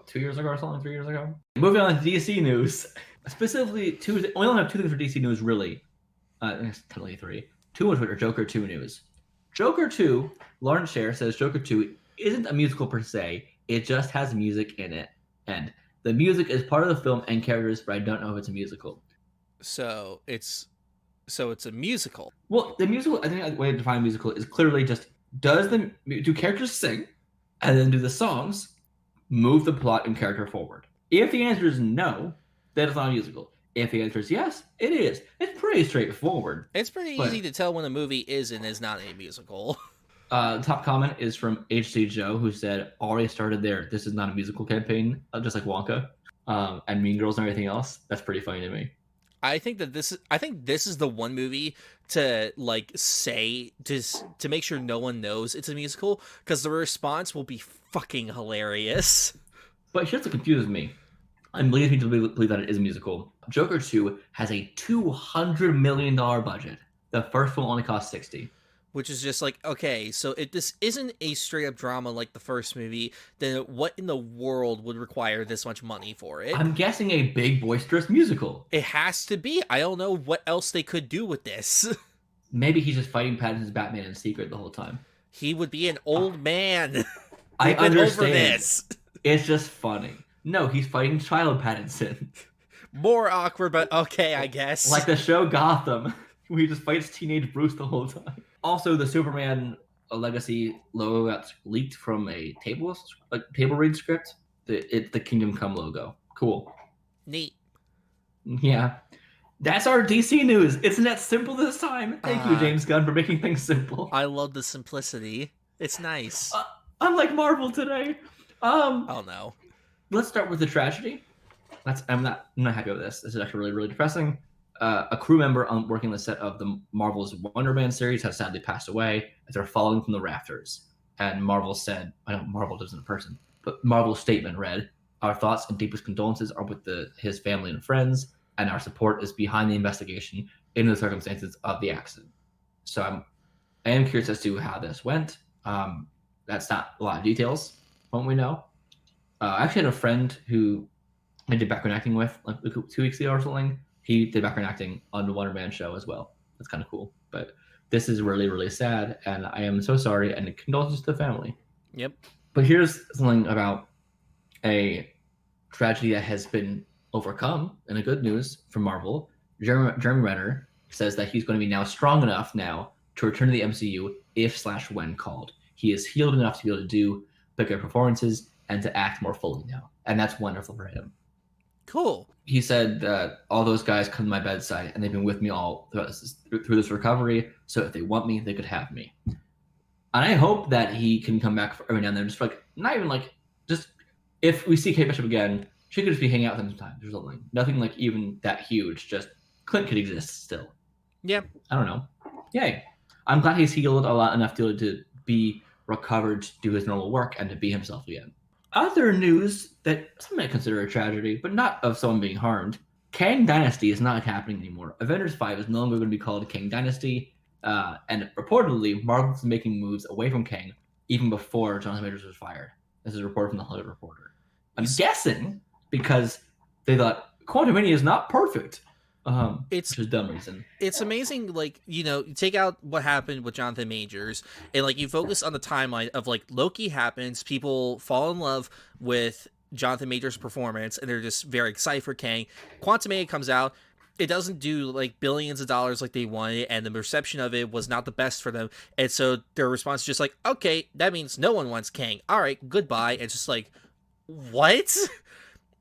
2 years ago or something, 3 years ago. Moving on to DC news. Specifically, we only have 2 things for DC news, really. I think it's technically 3. 2 of which are Joker 2 news. Joker 2, Lawrence Sher says Joker 2 isn't a musical per se. It just has music in it. And The music is part of the film and characters, but I don't know if it's a musical. So it's a musical. Well, the musical, I think the way to define a musical is clearly just do characters sing, and then do the songs move the plot and character forward? If the answer is no, then it's not a musical. If the answer is yes, it is. It's pretty straightforward. It's pretty easy to tell when a movie is and is not a musical. Top comment is from HC Joe, who said already started their "This is not a musical" campaign, just like Wonka, and Mean Girls and everything else. That's pretty funny to me. I think this is the one movie to like say just to make sure no one knows it's a musical, because the response will be fucking hilarious. But here's what confuses me. I'm leading me to believe that it is a musical. Joker 2 has a $200 million budget. The first one only cost 60. Which is just like, okay, so if this isn't a straight up drama like the first movie, then what in the world would require this much money for it? I'm guessing a big boisterous musical. It has to be. I don't know what else they could do with this. Maybe he's just fighting Pattinson's Batman in secret the whole time. He would be an old man. I understand. Over this. It's just funny. No, he's fighting child Pattinson. More awkward, but okay, I guess. Like the show Gotham, where he just fights teenage Bruce the whole time. Also, the Superman Legacy logo got leaked from a table read script. It's the Kingdom Come logo. Cool. Neat. Yeah. That's our DC news. Isn't that simple this time? Thank you, James Gunn, for making things simple. I love the simplicity. It's nice. Unlike Marvel today. Oh no. Let's start with the tragedy. I'm not happy with this. This is actually really, really depressing. A crew member working on the set of the Marvel's Wonder Man series has sadly passed away as they're falling from the rafters. And Marvel said, I know Marvel isn't a person, but Marvel's statement read, "Our thoughts and deepest condolences are with his family and friends, and our support is behind the investigation into the circumstances of the accident." So I am curious as to how this went. That's not a lot of details, won't we know? I actually had a friend who I did background acting with like 2 weeks ago or something. He did background acting on the Wonder Man show as well. That's kind of cool. But this is really, really sad, and I am so sorry, and condolences to the family. Yep. But here's something about a tragedy that has been overcome, and a good news from Marvel. Jeremy Renner says that he's going to be now strong enough now to return to the MCU if/when called. He is healed enough to be able to do bigger performances and to act more fully now, and that's wonderful for him. Cool. He said that all those guys come to my bedside and they've been with me all through this recovery. So if they want me, they could have me. And I hope that he can come back every now and then. Just like, not even like, just if we see Kate Bishop again, she could just be hanging out with him sometimes or something. Nothing like even that huge. Just Clint could exist still. Yeah. I don't know. Yay. I'm glad he's healed a lot enough to be recovered to do his normal work and to be himself again. Other news that some might consider a tragedy, but not of someone being harmed. Kang Dynasty is not happening anymore. Avengers 5 is no longer going to be called Kang Dynasty, and reportedly, Marvel is making moves away from Kang even before Jonathan Majors was fired. This is a report from the Hollywood Reporter. I'm guessing because they thought Quantumania is not perfect. Which is a dumb reason. It's amazing, like, you take out what happened with Jonathan Majors, and like you focus on the timeline of like Loki happens, people fall in love with Jonathan Majors' performance, and they're just very excited for Kang. Quantumania comes out, it doesn't do like billions of dollars like they wanted, and the reception of it was not the best for them, and so their response is just like, okay, that means no one wants Kang. All right, goodbye. And it's just like, what?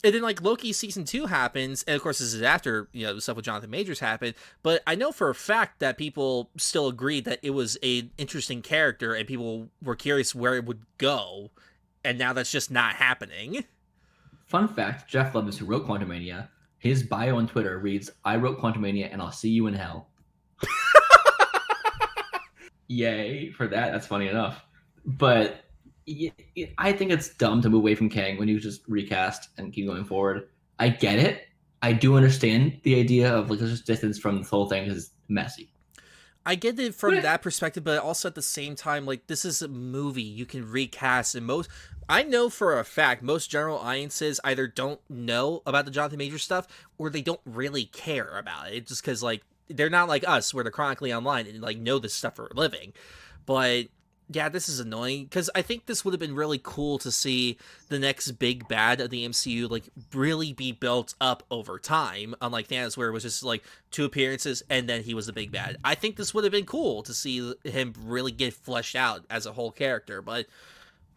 And then, like, Loki Season 2 happens, and of course this is after, the stuff with Jonathan Majors happened, but I know for a fact that people still agreed that it was an interesting character, and people were curious where it would go, and now that's just not happening. Fun fact, Jeff Levis, who wrote Quantumania, his bio on Twitter reads, "I wrote Quantumania, and I'll see you in hell." Yay for that. That's funny enough. But I think it's dumb to move away from Kang when you just recast and keep going forward. I get it. I do understand the idea of like just distance from this whole thing is messy. I get it from that perspective, but also at the same time, like, this is a movie you can recast, and I know for a fact most general audiences either don't know about the Jonathan Majors stuff or they don't really care about it, just because like they're not like us where they're chronically online and like know this stuff for a living. But Yeah, this is annoying because I think this would have been really cool to see the next big bad of the MCU like really be built up over time, unlike Thanos, where it was just like 2 appearances and then he was the big bad. I think this would have been cool to see him really get fleshed out as a whole character, but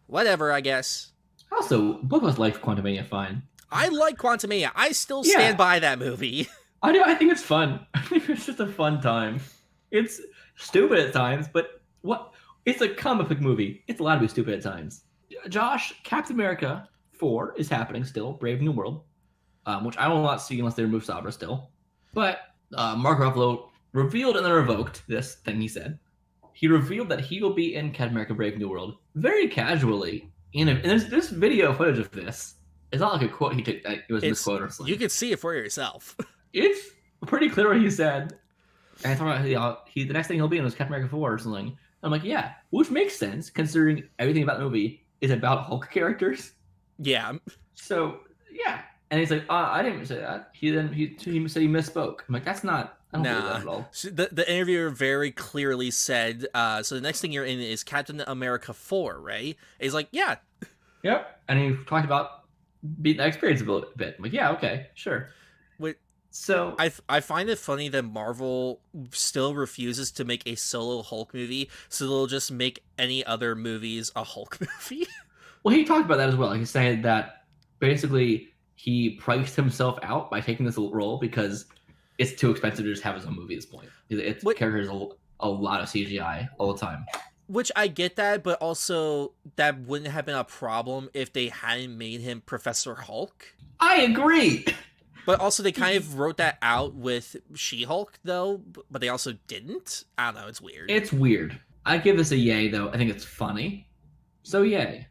whatever, I guess. Also, both of us liked Quantumania fine. I like Quantumania. I still stand Yeah, by that movie. I do. I think it's fun. I think it's just a fun time. It's stupid at times, but what? It's a comic book movie. It's allowed to be stupid at times. Josh, Captain America 4 is happening still. Brave New World, which I will not see unless they remove Sabra still. But Mark Ruffalo revealed and then revoked this thing he said. He revealed that he will be in Captain America Brave New World very casually. And there's video footage of this. It's not like a quote he took. It was misquoted or something. You can see it for yourself. It's pretty clear what he said. And I thought about the next thing he'll be in was Captain America 4 or something. I'm like, yeah, which makes sense considering everything about the movie is about Hulk characters. Yeah. So yeah, and he's like, I didn't say that. He said he misspoke. I'm like, that's not. I don't believe that at all. The interviewer very clearly said, so the next thing you're in is Captain America 4, right? And he's like, yeah. Yep. And he talked about beating that experience a bit. I'm like, yeah, okay, sure. So I find it funny that Marvel still refuses to make a solo Hulk movie, so they'll just make any other movies a Hulk movie. Well, he talked about that as well. He said that basically he priced himself out by taking this role because it's too expensive to just have his own movie at this point. It's characters a lot of CGI all the time. Which I get that, but also that wouldn't have been a problem if they hadn't made him Professor Hulk. I agree. But also, they kind of wrote that out with She-Hulk, though, but they also didn't. I don't know, it's weird. It's weird. I give this a yay, though. I think it's funny. So, yay.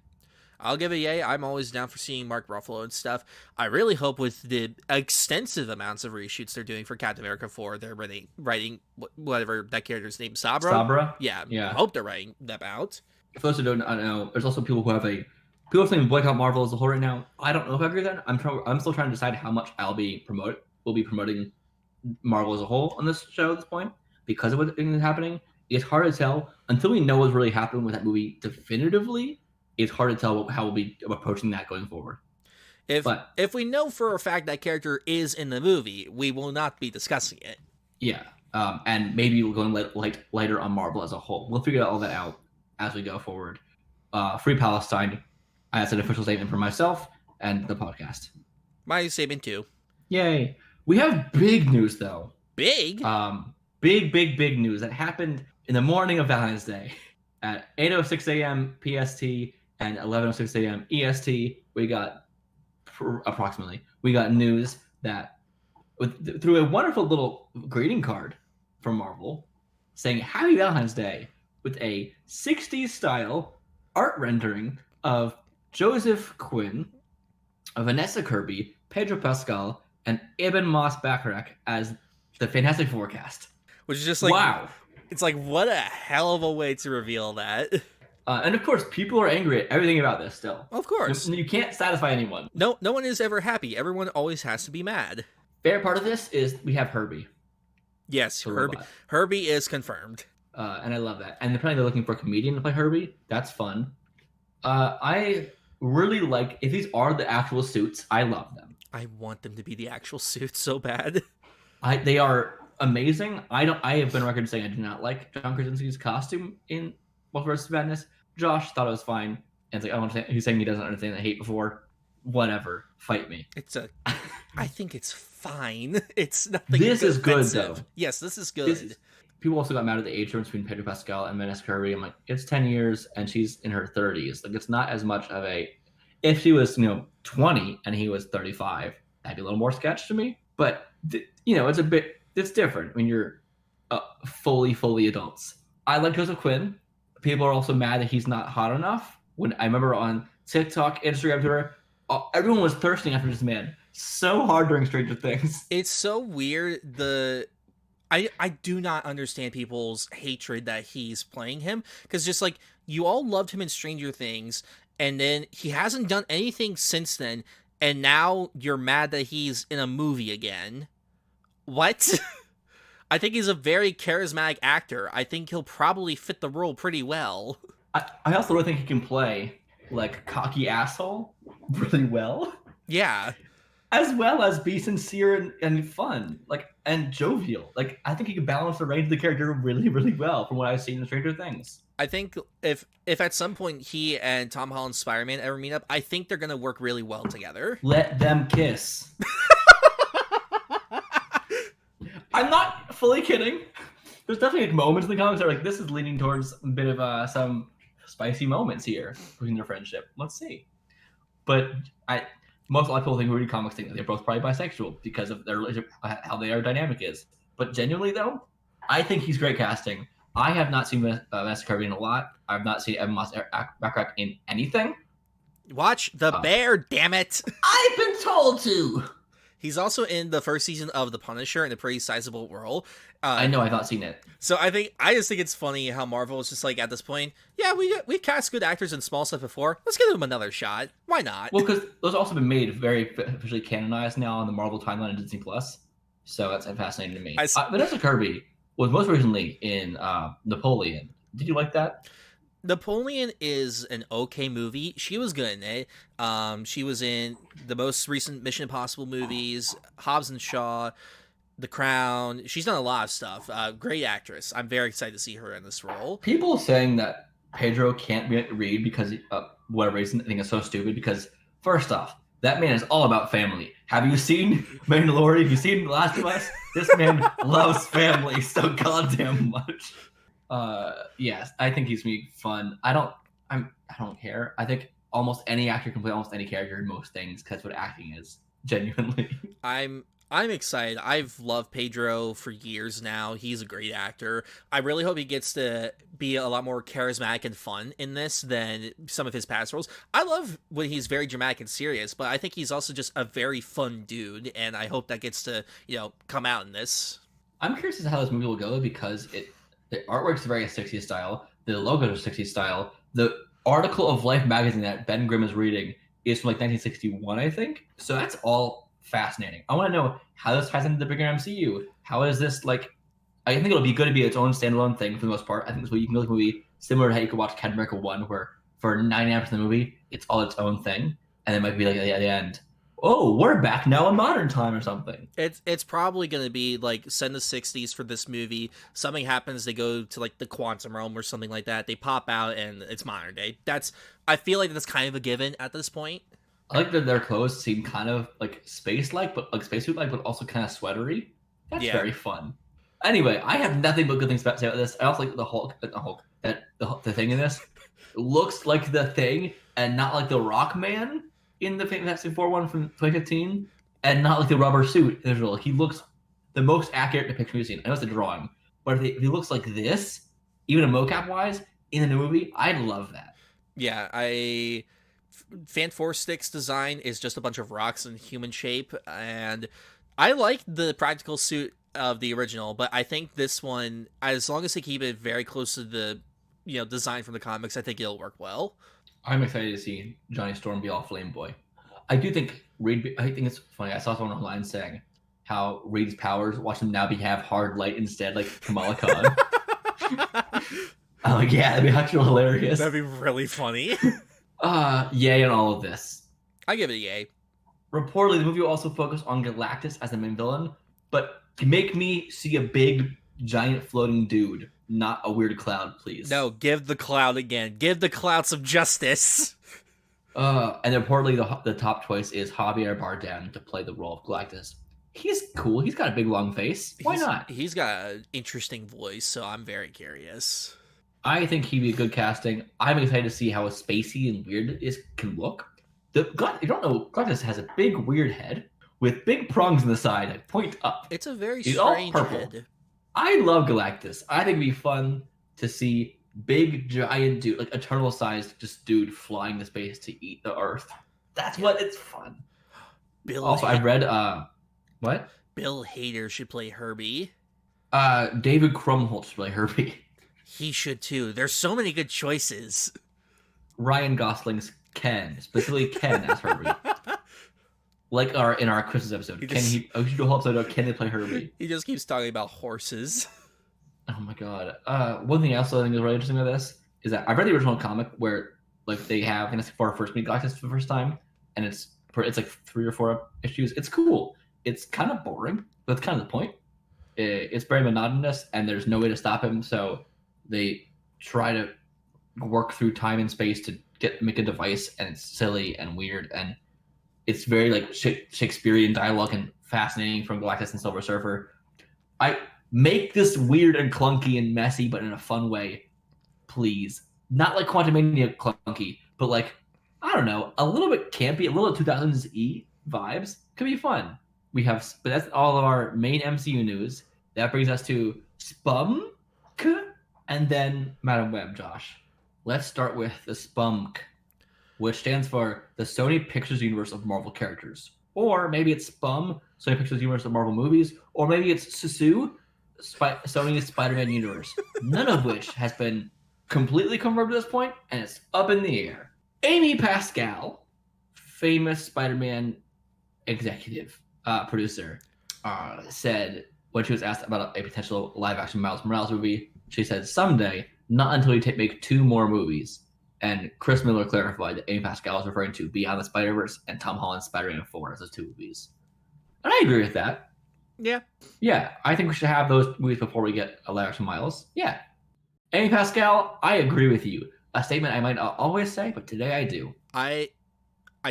I'll give it a yay. I'm always down for seeing Mark Ruffalo and stuff. I really hope with the extensive amounts of reshoots they're doing for Captain America 4, they're writing whatever that character's name, Sabra? Sabra? Yeah. I hope they're writing them out. For those who don't know, there's also people who have people are saying boycott Marvel as a whole right now. I don't know if I agree with that. I'm still trying to decide how much we'll be promoting Marvel as a whole on this show at this point because of what's happening. It's hard to tell until we know what's really happening with that movie definitively. It's hard to tell how we'll be approaching that going forward. If we know for a fact that character is in the movie, we will not be discussing it. Yeah, and maybe we'll go lighter on Marvel as a whole. We'll figure all that out as we go forward. Free Palestine. That's an official statement for myself and the podcast. My statement too. Yay. We have big news, though. Big? Big news that happened in the morning of Valentine's Day at 8:06 a.m. PST and 11:06 a.m. EST. We got news that through a wonderful little greeting card from Marvel saying Happy Valentine's Day with a 60s style art rendering of Joseph Quinn, Vanessa Kirby, Pedro Pascal, and Ibn Moss Bacharach as the Fantastic Four cast. Which is just like, wow. It's like, what a hell of a way to reveal that. And of course, people are angry at everything about this still. Of course. You can't satisfy anyone. No one is ever happy. Everyone always has to be mad. Fair part of this is we have Herbie. Yes, Herbie is confirmed. And I love that. And apparently they're looking for a comedian to play Herbie. That's fun. I really like, if these are the actual suits, I love them. I want them to be the actual suits so bad. They are amazing. I have been on record saying I do not like John Krasinski's costume in Multiverse of Madness. Josh thought it was fine. And it's like, he's saying he doesn't understand the hate before. Whatever. Fight me. I think it's fine. It's nothing. This is good, though. Yes, this is good. People also got mad at the age difference between Pedro Pascal and Vanessa Kirby. I'm like, it's 10 years and she's in her 30s. Like, it's not as much of if she was, 20 and he was 35, that'd be a little more sketch to me. But, it's different when you're fully adults. I like Joseph Quinn. People are also mad that he's not hot enough. When I remember on TikTok, Instagram, Twitter, everyone was thirsting after this man so hard during Stranger Things. It's so weird. I do not understand people's hatred that he's playing him, because just like, you all loved him in Stranger Things, and then he hasn't done anything since then, and now you're mad that he's in a movie again. What? I think he's a very charismatic actor. I think he'll probably fit the role pretty well. I also really think he can play like cocky asshole really well, Yeah, as well as be sincere and fun, like and jovial. Like I think he can balance the range of the character really, really well from what I've seen in Stranger Things. I think if at some point he and Tom Holland's Spider-Man ever meet up, I think they're gonna work really well together. Let them kiss. I'm not fully kidding. There's definitely like moments in the comics that are like this is leaning towards a bit of some spicy moments here between their friendship. Let's see. But I most a lot of people think who read comics think that they're both probably bisexual because of their relationship, how their dynamic is. But genuinely though, I think he's great casting. I have not seen Vanessa Kirby in a lot. I've not seen Evan Moss Backrack in anything. Watch The Bear, damn it! I've been told to. He's also in the first season of The Punisher in a pretty sizable role. I know I've not seen it. So I just think it's funny how Marvel is just like at this point, yeah, we cast good actors in small stuff before. Let's give them another shot. Why not? Well, because those have also been made very officially canonized now on the Marvel timeline and Disney Plus. So that's fascinating to me. Vanessa Kirby was most recently in Napoleon. Did you like that? Napoleon is an okay movie. She was good in it. She was in the most recent Mission Impossible movies, Hobbs and Shaw, The Crown. She's done a lot of stuff. Great actress. I'm very excited to see her in this role. People saying that Pedro can't be Reed because whatever reason, I think it's so stupid. Because first off, that man is all about family. Have you seen Mandalorian? Have you seen The Last of Us? This man loves family so goddamn much. Yes, I think he's gonna be fun. I don't care. I think almost any actor can play almost any character in most things because what acting is genuinely. I'm excited. I've loved Pedro for years now. He's a great actor. I really hope he gets to be a lot more charismatic and fun in this than some of his past roles. I love when he's very dramatic and serious, but I think he's also just a very fun dude, and I hope that gets to, come out in this. I'm curious as to how this movie will go because the artwork's very 60s style, the logos are 60s style, the article of Life magazine that Ben Grimm is reading is from like 1961, I think. So that's all fascinating. I want to know how this ties into the bigger MCU. How is this like? I think it'll be good to be its own standalone thing for the most part. I think this way you can go to the movie similar to how you could watch Captain America 1, where for 99% of the movie it's all its own thing, and it might be like at the end, oh, we're back now in modern time or something. It's probably going to be like set in the 60s for this movie. Something happens, they go to like the quantum realm or something like that. They pop out and it's modern day. I feel like that's kind of a given at this point. I like that their clothes seem kind of like space-like, but like spacesuit-like, but also kind of sweatery. That's very fun. Anyway, I have nothing but good things to say about this. I also like the thing in this looks like the Thing and not like the Rock Man in the Fantastic Four one from 2015, and not like the rubber suit in Israel. He looks the most accurate depiction we've seen. I know it's a drawing, but if he looks like this, even a mocap-wise, in the movie, I'd love that. Yeah, Fan Four Stick's design is just a bunch of rocks in human shape, and I like the practical suit of the original, but I think this one, as long as they keep it very close to the design from the comics, I think it'll work well. I'm excited to see Johnny Storm be all Flame Boy. I do think Reed. I think it's funny. I saw someone online saying how Reed's powers, watch him now have hard light instead, like Kamala Khan. I'm like, yeah, that'd be actually hilarious. That'd be really funny. Yay on all of this. I give it a yay. Reportedly, the movie will also focus on Galactus as the main villain, but make me see a big, giant floating dude, not a weird cloud, please. No, give the cloud again. Give the cloud some justice. And reportedly, the top choice is Javier Bardem to play the role of Galactus. He's cool. He's got a big, long face. Why not? He's got an interesting voice, so I'm very curious. I think he'd be a good casting. I'm excited to see how spacey and weird it can look. You don't know, Galactus has a big, weird head with big prongs on the side that point up. It's a very He's strange all purple. head. I love Galactus. I think it'd be fun to see big, giant dude, like eternal-sized just dude flying to space to eat the Earth. That's what it's fun. I read, what? Bill Hader should play Herbie. David Krumholtz should play Herbie. He should too. There's so many good choices. Ryan Gosling's Ken, specifically Ken as Herbie. Like in our Christmas episode. We should do a whole episode of Can they play Herbie? He just keeps talking about horses. Oh my god. One thing else I think is really interesting about this is that I've read the original comic where like they have for first meet Galactus for the first time, and it's like 3 or 4 issues. It's cool. It's kind of boring, but that's kind of the point. It's very monotonous, and there's no way to stop him. So they try to work through time and space to make a device, and it's silly and weird, and it's very like Shakespearean dialogue and fascinating from Galactus and Silver Surfer. I make this weird and clunky and messy, but in a fun way, please. Not like Quantumania clunky, but like I don't know, a little bit campy, a little 2000s vibes. Could be fun. But that's all of our main MCU news. That brings us to Spunk and then Madam Web, Josh. Let's start with the Spunk, which stands for the Sony Pictures Universe of Marvel characters. Or maybe it's SPUM, Sony Pictures Universe of Marvel movies. Or maybe it's SUSU, Sony's Spider-Man universe. None of which has been completely confirmed at this point, and it's up in the air. Amy Pascal, famous Spider-Man executive producer, said when she was asked about a potential live-action Miles Morales movie, she said, someday, not until we make 2 more movies. And Chris Miller clarified that Amy Pascal is referring to Beyond the Spider-Verse and Tom Holland's Spider-Man 4 as those 2 movies. And I agree with that. Yeah. Yeah, I think we should have those movies before we get a live-action Miles. Yeah. Amy Pascal, I agree with you. A statement I might not always say, but today I do. I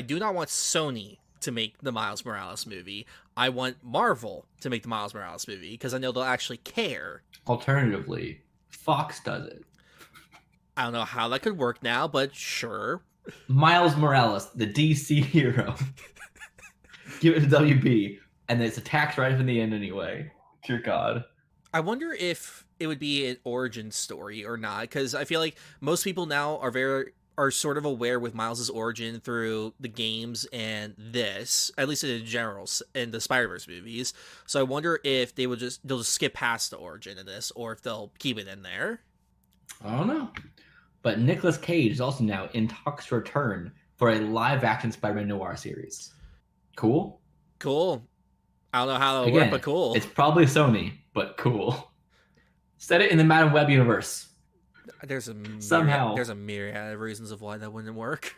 do not want Sony to make the Miles Morales movie. I want Marvel to make the Miles Morales movie because I know they'll actually care. Alternatively, Fox does it. I don't know how that could work now, but sure. Miles Morales, the DC hero. Give it to WB, and it's a tax write-off in the end anyway. Dear God. I wonder if it would be an origin story or not, because I feel like most people now are sort of aware with Miles's origin through the games and this, at least in general, in the Spider-Verse movies. So I wonder if they'll just skip past the origin of this, or if they'll keep it in there. I don't know. But Nicolas Cage is also now in talks to return for a live-action Spider-Man noir series. Cool? Cool. I don't know how that'll work, but cool. It's probably Sony, but cool. Set it in the Madam Web universe. There's a myriad of reasons of why that wouldn't work.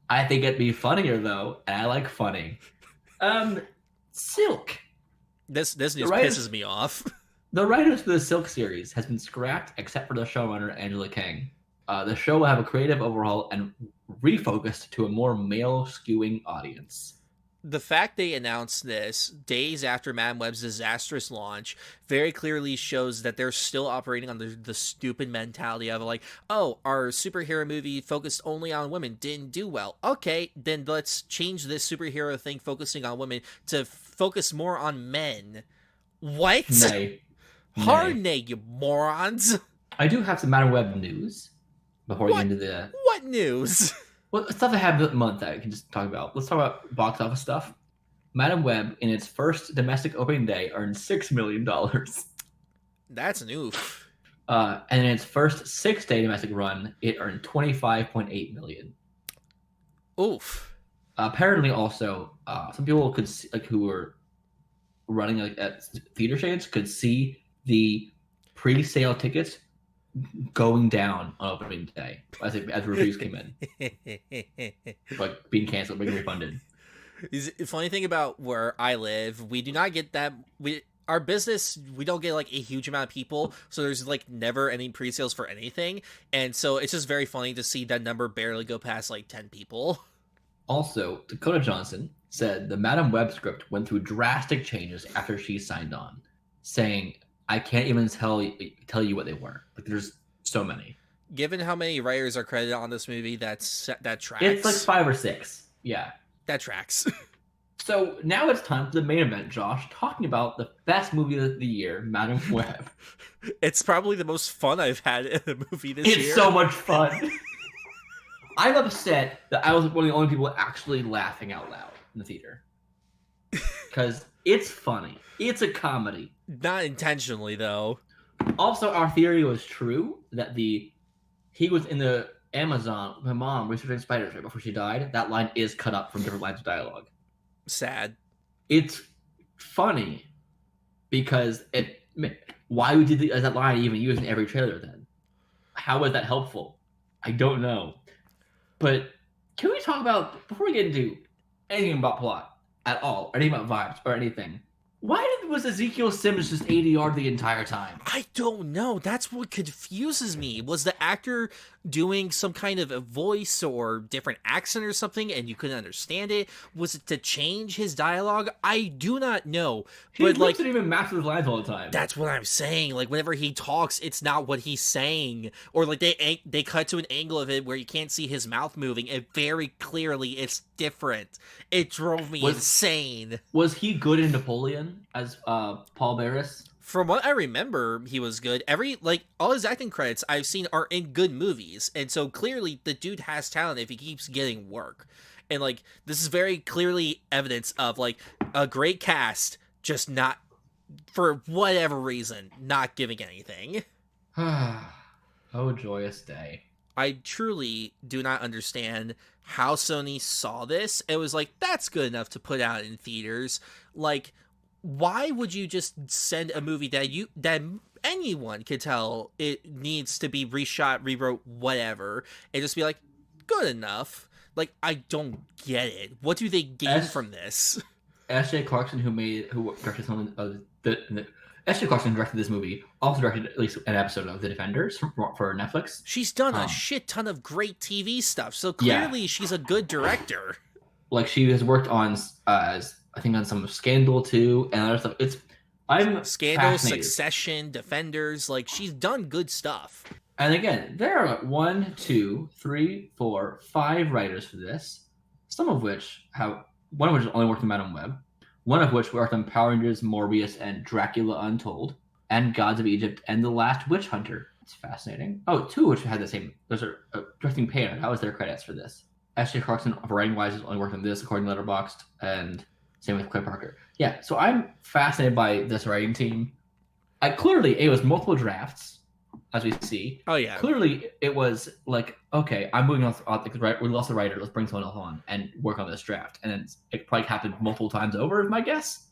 I think it'd be funnier though, and I like funny. Silk. This news pisses me off. The writers for the Silk series has been scrapped except for the showrunner Angela Kang. The show will have a creative overhaul and refocused to a more male-skewing audience. The fact they announced this days after Madam Web's disastrous launch very clearly shows that they're still operating on the stupid mentality of like, oh, our superhero movie focused only on women didn't do well. Okay, then let's change this superhero thing focusing on women to focus more on men. What? Nay. Hard nay, you morons. I do have some Madam Web news before we get into the... What news? Well, stuff that happened this month that I can just talk about. Let's talk about box office stuff. Madam Web, in its first domestic opening day, earned $6 million. That's an oof. And in its first 6-day domestic run, it earned $25.8 million. Oof. Apparently, also, some people could see, like who were running like at theater shades could see the pre-sale tickets going down on opening day as reviews came in, like being canceled, being refunded. The funny thing about where I live, we do not get that. Our business, we don't get like a huge amount of people, so there's like never any pre-sales for anything, and so it's just very funny to see that number barely go past like 10 people. Also, Dakota Johnson said the Madam Web script went through drastic changes after she signed on, saying, I can't even tell you what they were. Like, there's so many. Given how many writers are credited on this movie, that tracks. It's like 5 or 6. Yeah. That tracks. So now it's time for the main event, Josh, talking about the best movie of the year, Madam Web. It's probably the most fun I've had in a movie this year. It's so much fun. I'm upset that I was one of the only people actually laughing out loud in the theater. Because it's funny. It's a comedy. Not intentionally, though. Also, our theory was true that he was in the Amazon with my mom researching spiders right before she died. That line is cut up from different lines of dialogue. Sad. It's funny because why would that line even used in every trailer then? How was that helpful? I don't know. But can we talk about, before we get into anything about plot at all, or anything about vibes, or anything, was Ezekiel Sims just ADR the entire time? I don't know. That's what confuses me. Was the actor doing some kind of a voice or different accent or something and you couldn't understand it? Was it to change his dialogue? I do not know. But like, didn't even match his lines all the time. That's what I'm saying. Like whenever he talks, it's not what he's saying. Or like they cut to an angle of it where you can't see his mouth moving, and very clearly it's different. It drove me insane. Was he good in Napoleon as Paul Barris? From what I remember, he was good. All his acting credits I've seen are in good movies. And so clearly the dude has talent if he keeps getting work. And like, this is very clearly evidence of like a great cast, just not, for whatever reason, not giving anything. Oh, joyous day. I truly do not understand how Sony saw this. It was like, that's good enough to put out in theaters. Like, why would you just send a movie that anyone could tell it needs to be reshot, rewrote, whatever, and just be like, good enough? Like, I don't get it. What do they gain from this? S.J. Clarkson, who directed some of S.J. Clarkson directed this movie, also directed at least an episode of The Defenders for Netflix. She's done a shit ton of great TV stuff, so clearly she's a good director. Like, she has worked on I think on some Scandal too, and other stuff. I'm Scandal, Succession, Defenders. Like, she's done good stuff. And again, there are 1, 2, 3, 4, 5 writers for this. One of which only worked on Madame Web, one of which worked on Power Rangers, Morbius, and Dracula Untold, and Gods of Egypt, and The Last Witch Hunter. It's fascinating. Oh, 2 of which had the same. Those are directing pay. That was their credits for this. S.J. Clarkson, writing wise, has only worked on this according to Letterboxd, and same with Clay Parker. Yeah, so I'm fascinated by this writing team. Clearly, it was multiple drafts, as we see. Oh, yeah. Clearly, it was like, okay, I'm moving on. We lost the writer. Let's bring someone else on and work on this draft. And then it probably happened multiple times over, is my guess.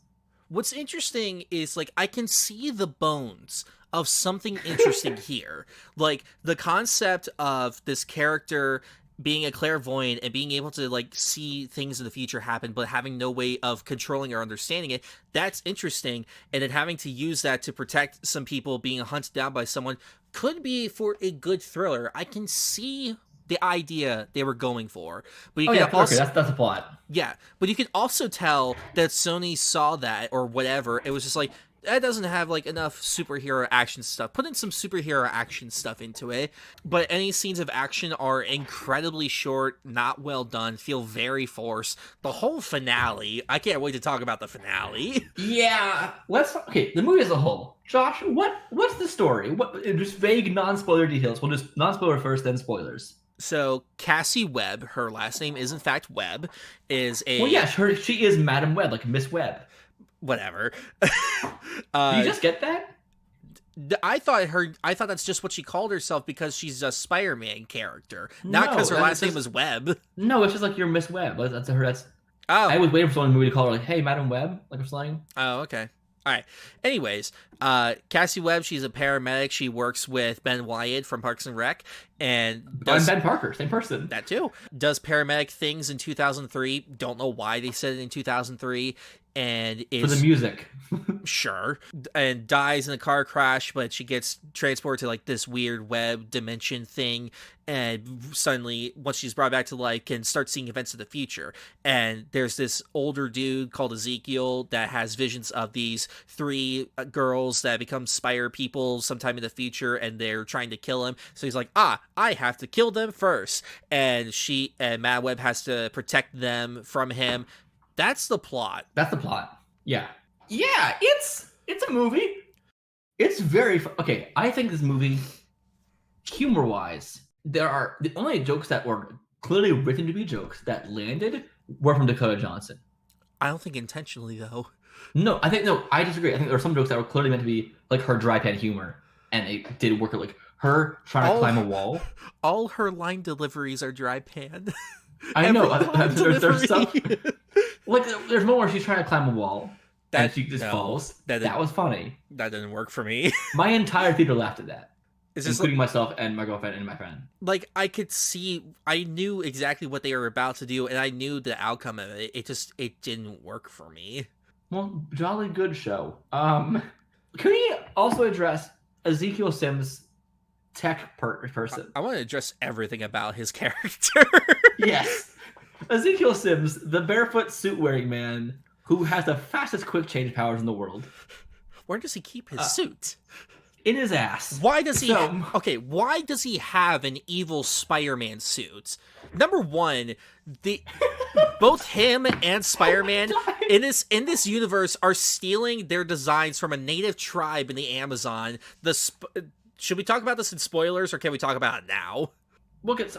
What's interesting is, like, I can see the bones of something interesting here. Like, the concept of this character being a clairvoyant and being able to like see things in the future happen, but having no way of controlling or understanding it, that's interesting. And then having to use that to protect some people being hunted down by someone could be for a good thriller. I can see the idea they were going for, but you can also, that's a plot. Yeah, but you can also tell that Sony saw that or whatever. It was just like, that doesn't have like enough superhero action stuff. Put in some superhero action stuff into it, but any scenes of action are incredibly short, not well done, feel very forced. The whole finale, I can't wait to talk about the finale. Yeah, the movie as a whole. Josh, what's the story? Just vague non-spoiler details. We'll just non-spoiler first, then spoilers. So Cassie Webb, her last name is in fact Webb, is a... Well, yeah, she is Madam Webb, like Miss Webb. Whatever. Did you just get that? I thought that's just what she called herself because she's a Spider-Man character, not because her last name was Webb. No, it's just like you're Miss Webb. That's her. I was waiting for someone in the movie to call her like, "Hey, Madam Webb," like I'm saying. Oh, okay. All right. Anyways, Cassie Webb, she's a paramedic. She works with Ben Wyatt from Parks and Rec, and Ben Parker, same person. That too. Does paramedic things in 2003. Don't know why they said it in 2003. And is for the music. Sure. And dies in a car crash, but she gets transported to like this weird web dimension thing, and suddenly once she's brought back to life can start seeing events of the future. And there's this older dude called Ezekiel that has visions of these 3 girls that become spire people sometime in the future, and they're trying to kill him. So he's like, I have to kill them first. And Mad Web has to protect them from him. That's the plot. Yeah. Yeah, it's a movie. It's very okay. I think this movie, humor-wise, there are the only jokes that were clearly written to be jokes that landed were from Dakota Johnson. I don't think intentionally though. No, I disagree. I think there are some jokes that were clearly meant to be like her dry pan humor, and it did work. Like her trying to climb a wall. All her line deliveries are dry pan. I know. There's some like there's one where she's trying to climb a wall and she just falls. That was funny. That didn't work for me. My entire theater laughed at that. including myself and my girlfriend and my friend. Like, I knew exactly what they were about to do, and I knew the outcome of it. It didn't work for me. Well, jolly good show. Can we also address Ezekiel Sims' tech person? I want to address everything about his character. Yes. Ezekiel Sims, the barefoot suit-wearing man who has the fastest quick change powers in the world. Where does he keep his suit? In his ass. Why does he why does he have an evil Spider-Man suit? Number one, both him and Spider-Man in this universe are stealing their designs from a native tribe in the Amazon. Should we talk about this in spoilers, or can we talk about it now? I think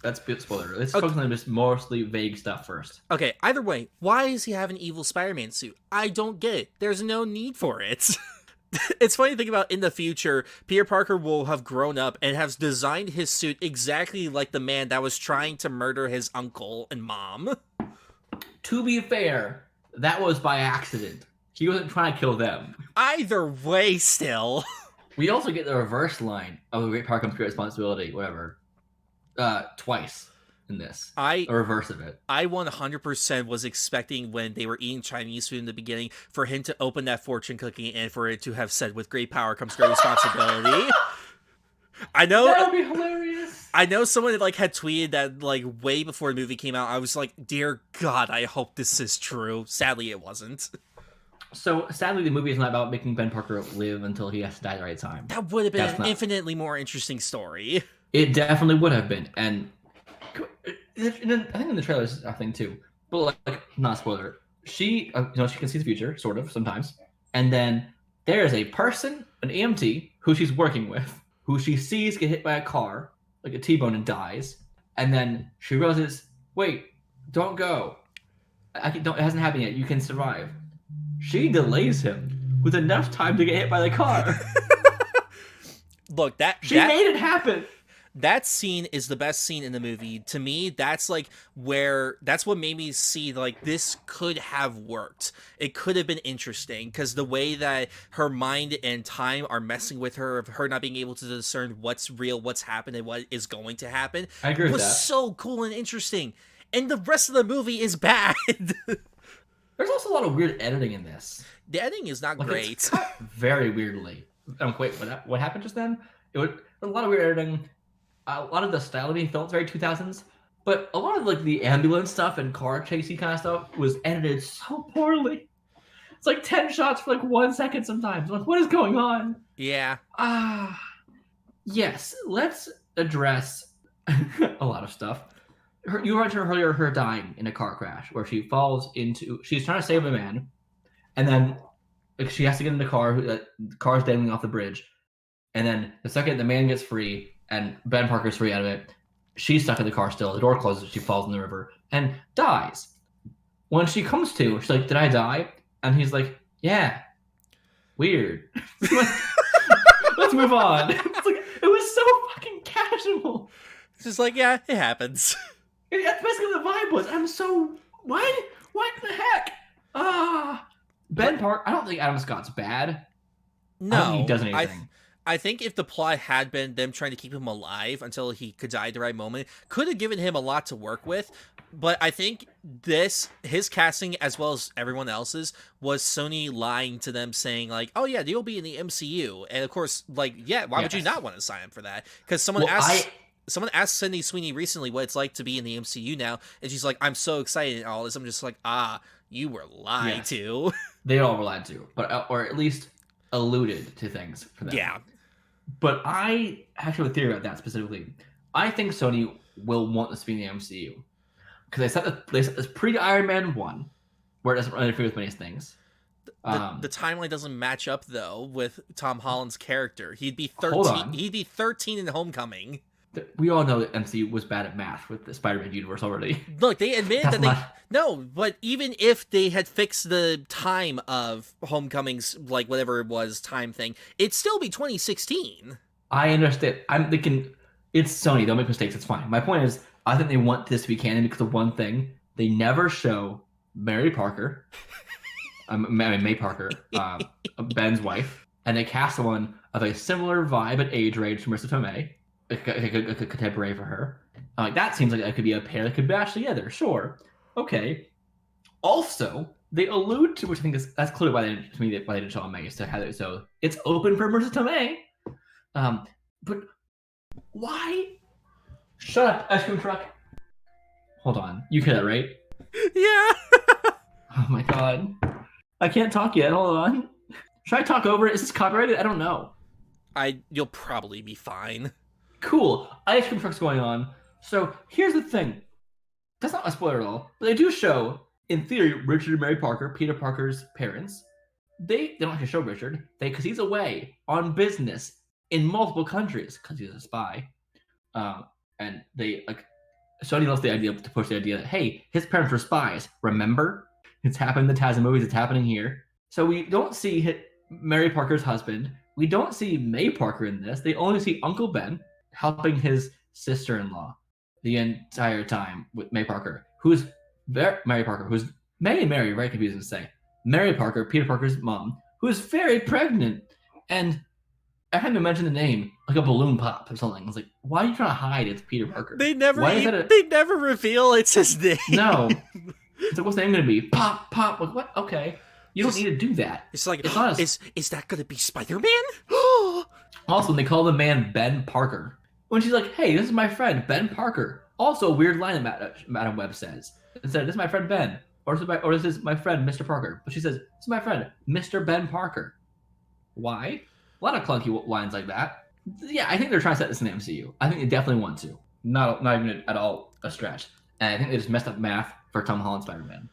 that's a bit spoiler. Let's focus on just mostly vague stuff first. Okay, either way, why does he have an evil Spider-Man suit? I don't get it. There's no need for it. It's funny to think about in the future, Peter Parker will have grown up and has designed his suit exactly like the man that was trying to murder his uncle and mom. To be fair, that was by accident. He wasn't trying to kill them. Either way, still. We also get the reverse line of the great power comes great responsibility, whatever. Twice in this. A reverse of it. I 100% was expecting when they were eating Chinese food in the beginning for him to open that fortune cookie and for it to have said, with great power comes great responsibility. I know that would be hilarious. I know someone had tweeted that way before the movie came out. I was like, dear God, I hope this is true. Sadly, it wasn't. So, sadly, the movie is not about making Ben Parker live until he has to die at the right time. That would have been an infinitely more interesting story. It definitely would have been. And I think in the trailer is a thing too. But, not a spoiler. She can see the future, sort of, sometimes. And then there is a person, an EMT, who she's working with, who she sees get hit by a car, like a T-bone, and dies. And then she realizes, wait, don't go. It hasn't happened yet. You can survive. She delays him with enough time to get hit by the car. Look, she made it happen. That scene is the best scene in the movie. To me, that's what made me see this could have worked. It could have been interesting because the way that her mind and time are messing with her, of her not being able to discern what's real, what's happened, and what is going to happen, I agree with that. Was so cool and interesting. And the rest of the movie is bad. There's also a lot of weird editing in this. The editing is not great. It's cut very weirdly. Wait, what happened just then? It was a lot of weird editing. A lot of the style of being felt very 2000s, but a lot of the ambulance stuff and car chasey kind of stuff was edited so poorly. It's 10 shots for 1 second sometimes. What is going on? Yeah. Yes. Let's address a lot of stuff. You mentioned earlier her dying in a car crash where she falls into. She's trying to save a man, and then she has to get in the car. The car's dangling off the bridge, and then the second the man gets free. And Ben Parker's free out of it. She's stuck in the car still. The door closes. She falls in the river and dies. When she comes to, she's like, "Did I die?" And he's like, "Yeah." Weird. Let's move on. It was so fucking casual. It's just yeah, it happens. That's basically the vibe was. I'm so what? What the heck? Ben Parker. I don't think Adam Scott's bad. No, I don't think he does anything. I think if the plot had been them trying to keep him alive until he could die at the right moment, could have given him a lot to work with. But I think his casting, as well as everyone else's, was Sony lying to them saying oh yeah, you'll be in the MCU. And of course, yeah, why would you not want to sign up for that? Because someone asked Sydney Sweeney recently what it's like to be in the MCU now. And she's like, I'm so excited and all this. I'm just you were lied to. They all were lied to, or at least alluded to things for them. Yeah. But I actually have a theory about that specifically. I think Sony will want this to be in the MCU. Because they set this pre-Iron Man 1, where it doesn't interfere with many things. The timeline doesn't match up, though, with Tom Holland's character. He'd be 13. He'd be 13 in Homecoming. We all know that MCU was bad at math with the Spider-Man universe already. Look, they admitted No, but even if they had fixed the time of Homecoming's, whatever it was, time thing, it'd still be 2016. I understand. I'm thinking, it's Sony. They'll make mistakes. It's fine. My point is, I think they want this to be canon because of one thing. They never show Mary Parker, May Parker, Ben's wife, and they cast someone of a similar vibe and age range to Marissa Tomei, a contemporary for her. I'm like, that seems like it could be a pair that could bash together. Sure, okay. Also, they allude to, which I think that's clearly why they didn't show on Megas to have it. So it's open for Marissa Tomei. But why? Shut up, ice cream truck. Hold on, you hear that, right? Yeah. Oh my god, I can't talk yet. Hold on. Should I talk over it? Is this copyrighted? I don't know. You'll probably be fine. Cool. Ice cream truck's going on. So here's the thing. That's not a spoiler at all, but they do show, in theory, Richard and Mary Parker, Peter Parker's parents. They don't actually show Richard, because he's away on business in multiple countries because he's a spy. And they Sony loves the idea to push the idea that, hey, his parents were spies. Remember, it's happened in the Tarzan movies. It's happening here. So we don't see Mary Parker's husband. We don't see May Parker in this. They only see Uncle Ben helping his sister-in-law the entire time with May Parker, who's Mary Parker, who's May and Mary, very confusing to say. Mary Parker, Peter Parker's mom, who is very pregnant, and I had to mention the name, like a balloon pop or something. I was like, why are you trying to hide it's Peter Parker? They never reveal it's his name. No. It's like, what's the name going to be? Pop, pop. Like, what? Okay. You don't need to do that. It's like, is that going to be Spider-Man? Also, they call the man Ben Parker. When she's like, hey, this is my friend, Ben Parker. Also, a weird line that Madam Web says. Instead, this is my friend Ben. Or this is my friend, Mr. Parker. But she says, this is my friend, Mr. Ben Parker. Why? A lot of clunky lines like that. Yeah, I think they're trying to set this in the MCU. I think they definitely want to. Not even at all a stretch. And I think they just messed up math for Tom Holland Spider-Man.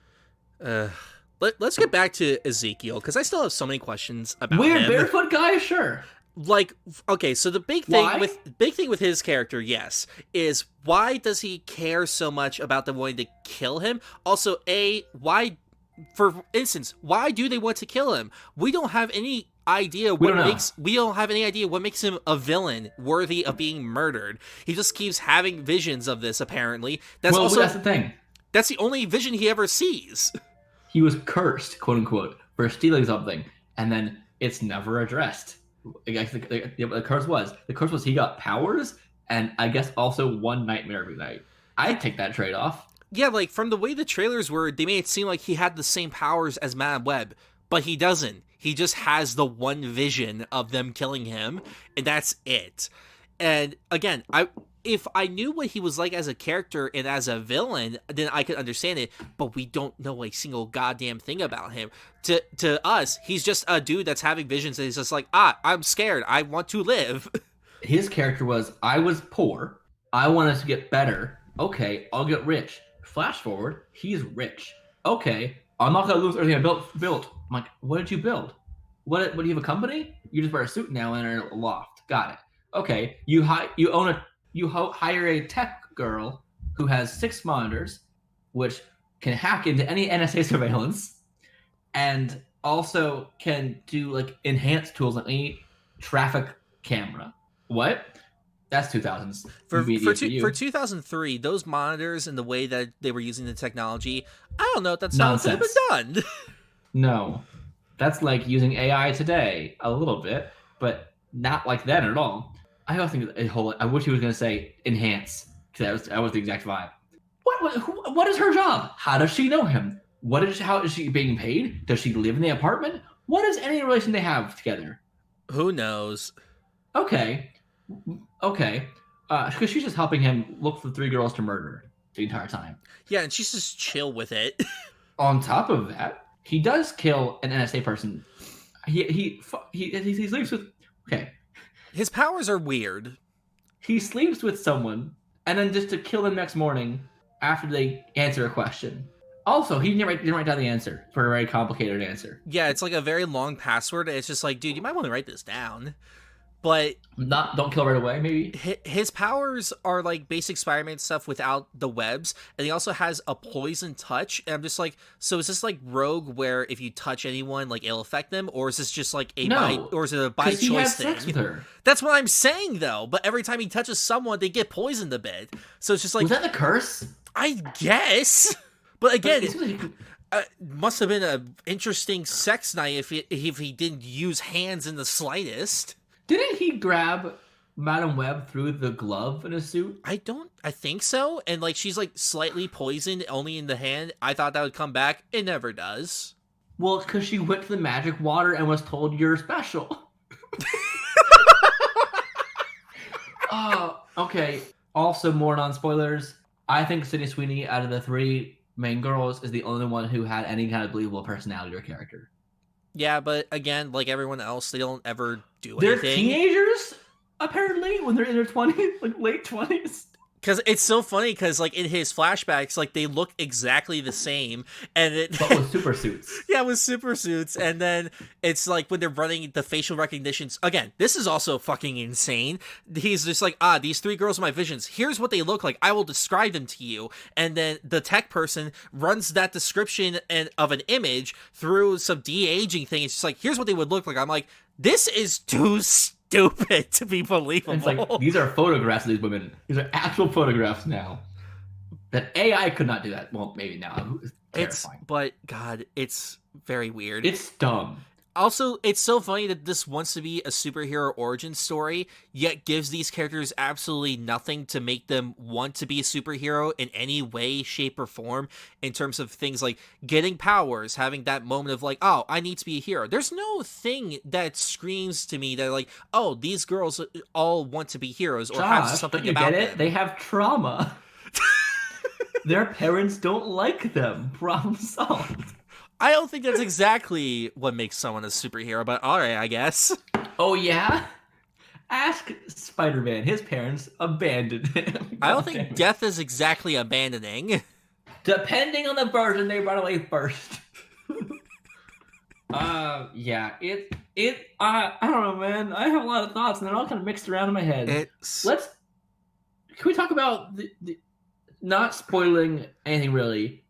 Let's get back to Ezekiel, because I still have so many questions about Weird him. barefoot guy? Sure. Like, okay, so the big thing with his character, yes, is why does he care so much about them wanting to kill him? Also, why, for instance, why do they want to kill him? We don't have any idea what makes him a villain worthy of being murdered. He just keeps having visions of this, apparently. That's the thing. That's the only vision he ever sees. He was cursed, quote unquote, for stealing something, and then it's never addressed. The curse was he got powers, and I guess also one nightmare every night. I'd take that trade-off. Yeah, like, from the way the trailers were, they made it seem like he had the same powers as Madam Web, but he doesn't. He just has the one vision of them killing him, and that's it. And again, if I knew what he was like as a character and as a villain, then I could understand it, but we don't know a single goddamn thing about him. To us, he's just a dude that's having visions and he's just like, I'm scared, I want to live. His character was, I was poor, I wanted to get better, okay, I'll get rich. Flash forward, he's rich. Okay, I'm not gonna lose everything I built. I'm like, what did you build? What do you have a company? You just wear a suit now and are in a loft. Got it. Okay, you hire a tech girl who has 6 monitors, which can hack into any NSA surveillance, and also can do like enhanced tools on any traffic camera. What? That's 2000s. For 2003, those monitors and the way that they were using the technology, I don't know if that's how it could have been done. No. That's like using AI today, a little bit, but not like that at all. I also think I wish he was going to say enhance, because that was the exact vibe. What is her job? How does she know him? How is she being paid? Does she live in the apartment? What is any relation they have together? Who knows? Okay. Because she's just helping him look for 3 girls to murder the entire time. Yeah, and she's just chill with it. On top of that, he does kill an NSA person. He sleeps with. Okay. His powers are weird. He sleeps with someone, and then just to kill them next morning after they answer a question. Also, he didn't write down the answer for a very complicated answer. Yeah, it's like a very long password. And it's just like, dude, you might want to write this down. But don't kill right away, maybe. His powers are like basic Spider-Man stuff without the webs, and he also has a poison touch. And I'm just like, so is this like Rogue, where if you touch anyone, like it'll affect them, or is this just like or is it a by choice he has thing? Sex with her. That's what I'm saying, though. But every time he touches someone, they get poisoned a bit. So it's just like, was that the curse? I guess. But again, Must have been a interesting sex night if he didn't use hands in the slightest. Didn't he grab Madam Web through the glove in his suit? I think so. And like she's like slightly poisoned only in the hand. I thought that would come back. It never does. Well, it's because she went to the magic water and was told you're special. Oh, okay. Also, more non-spoilers. I think Sydney Sweeney, out of the three main girls, is the only one who had any kind of believable personality or character. Yeah, but again, like everyone else, they don't ever do They're anything. teenagers, apparently, when they're in their 20s, like late 20s. Because it's so funny, because like in his flashbacks, like they look exactly the same, and but with super suits. Yeah, with super suits, and then it's like when they're running the facial recognitions. Again, this is also fucking insane. He's just like, these three girls are my visions. Here's what they look like. I will describe them to you. And then the tech person runs that description of an image through some de-aging thing. It's just like, here's what they would look like. I'm like, this is too stupid to be believable. It's like, these are photographs of these women. These are actual photographs now. That AI could not do that. Well, maybe now. It's terrifying. But God, it's very weird. It's dumb. Also, it's so funny that this wants to be a superhero origin story, yet gives these characters absolutely nothing to make them want to be a superhero in any way, shape, or form, in terms of things like getting powers, having that moment of like, oh, I need to be a hero. There's no thing that screams to me that like, oh, these girls all want to be heroes or have something about them. They have trauma. Their parents don't like them. Problem solved. I don't think that's exactly what makes someone a superhero, but alright, I guess. Oh, yeah? Ask Spider-Man. His parents abandoned him. I don't think death is exactly abandoning. Depending on the version they brought away first. Yeah, I don't know, man. I have a lot of thoughts, and they're all kind of mixed around in my head. Can we talk about the not spoiling anything, really?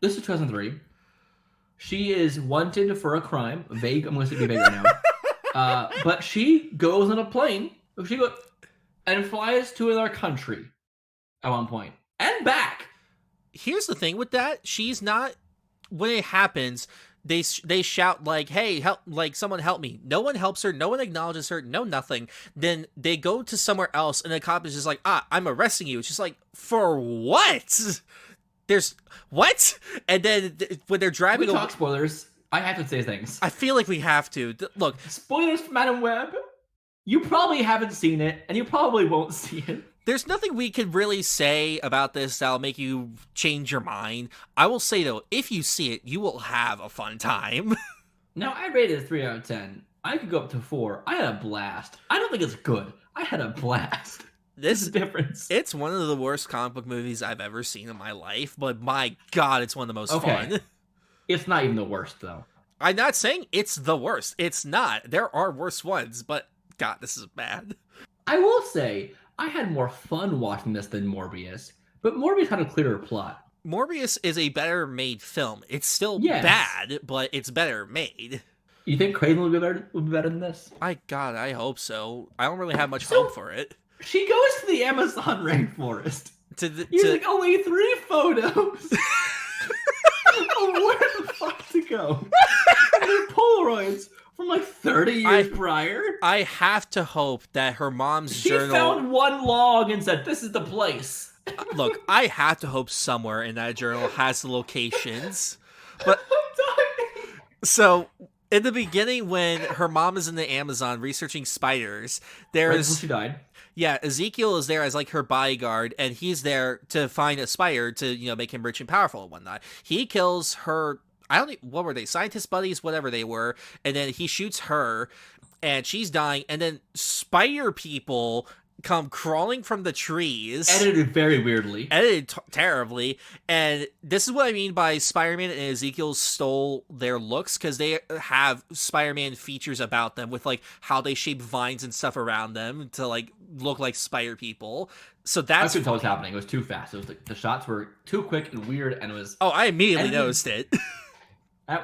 This is 2003. She is wanted for a crime. I'm going to be vague right now. But she goes on a plane. And flies to another country at one point. And back. Here's the thing with that. She's not... When it happens, they shout like, hey, help, like, someone help me. No one helps her. No one acknowledges her. No nothing. Then they go to somewhere else, and the cop is just like, I'm arresting you. It's just like, for what? There's what? And then when they're driving, we talk spoilers. I have to say things. I feel like we have to. Look, spoilers for Madam Web. You probably haven't seen it, and you probably won't see it. There's nothing we can really say about this that'll make you change your mind. I will say though, if you see it, you will have a fun time. Now, I rated it 3 out of 10. I could go up to 4. I had a blast. I don't think it's good. I had a blast. This is the difference. It's one of the worst comic book movies I've ever seen in my life, but my God, it's one of the most fun. It's not even the worst, though. I'm not saying it's the worst. It's not. There are worse ones, but God, this is bad. I will say, I had more fun watching this than Morbius, but Morbius had a clearer plot. Morbius is a better made film. It's still bad, but it's better made. You think Craven will be better than this? God, I hope so. I don't really have much hope for it. She goes to the Amazon rainforest using only 3 photos of where the fuck to go. And they're Polaroids from like 30 years prior. I have to hope that her mom's journal... She found one log and said, this is the place. Look, I have to hope somewhere in that journal has the locations. But so... In the beginning, when her mom is in the Amazon researching spiders, she died. Yeah, Ezekiel is there as like her bodyguard, and he's there to find a spider to, make him rich and powerful and whatnot. He kills her, what were they, scientist buddies, whatever they were, and then he shoots her, and she's dying, and then spider people come crawling from the trees. Edited very weirdly. Edited terribly. And this is what I mean by Spider-Man and Ezekiel stole their looks, because they have Spider-Man features about them with like how they shape vines and stuff around them to like look like spider people. So that's... I couldn't tell what was happening. It was too fast. It was like the shots were too quick and weird, and it was... Oh, I immediately noticed it.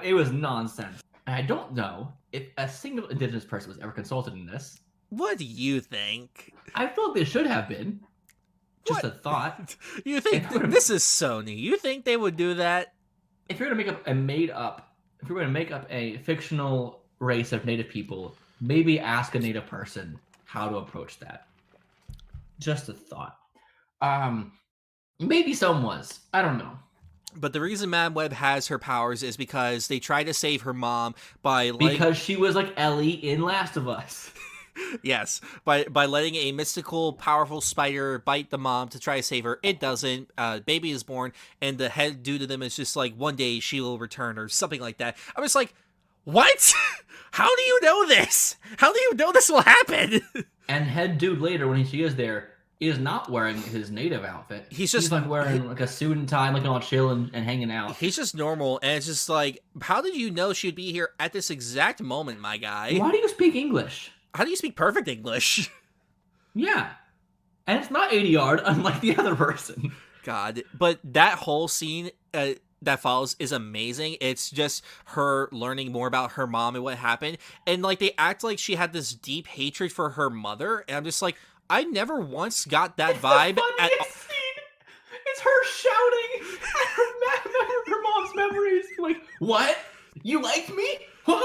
It was nonsense. And I don't know if a single Indigenous person was ever consulted in this. What do you think? I feel like they should have been. Just What? a thought. You think this is Sony? You think they would do that? If you're gonna make up if you're gonna make up a fictional race of native people, maybe ask a native person how to approach that. Just a thought. Maybe some was. I don't know. But the reason Madame Web has her powers is because they try to save her mom by Because she was like Ellie in Last of Us. Yes, by letting a mystical, powerful spider bite the mom to try to save her. It doesn't. Baby is born, and the head dude to them is just like, one day she will return, or something like that. I was like, what? How do you know this? How do you know this will happen? And head dude later, when she is there, is not wearing his native outfit. He's like wearing like a suit and tie, looking all chill and hanging out. He's just normal, and it's just like, how did you know she'd be here at this exact moment, my guy? Why do you speak English? How do you speak perfect English? Yeah. And it's not ADR, unlike the other person. God. But that whole scene that follows is amazing. It's just her learning more about her mom and what happened. And, like, they act like she had this deep hatred for her mother. And I'm just like, I never once got that vibe. Scene. It's her shouting at her mom's memories. Like, what? You liked me? Huh?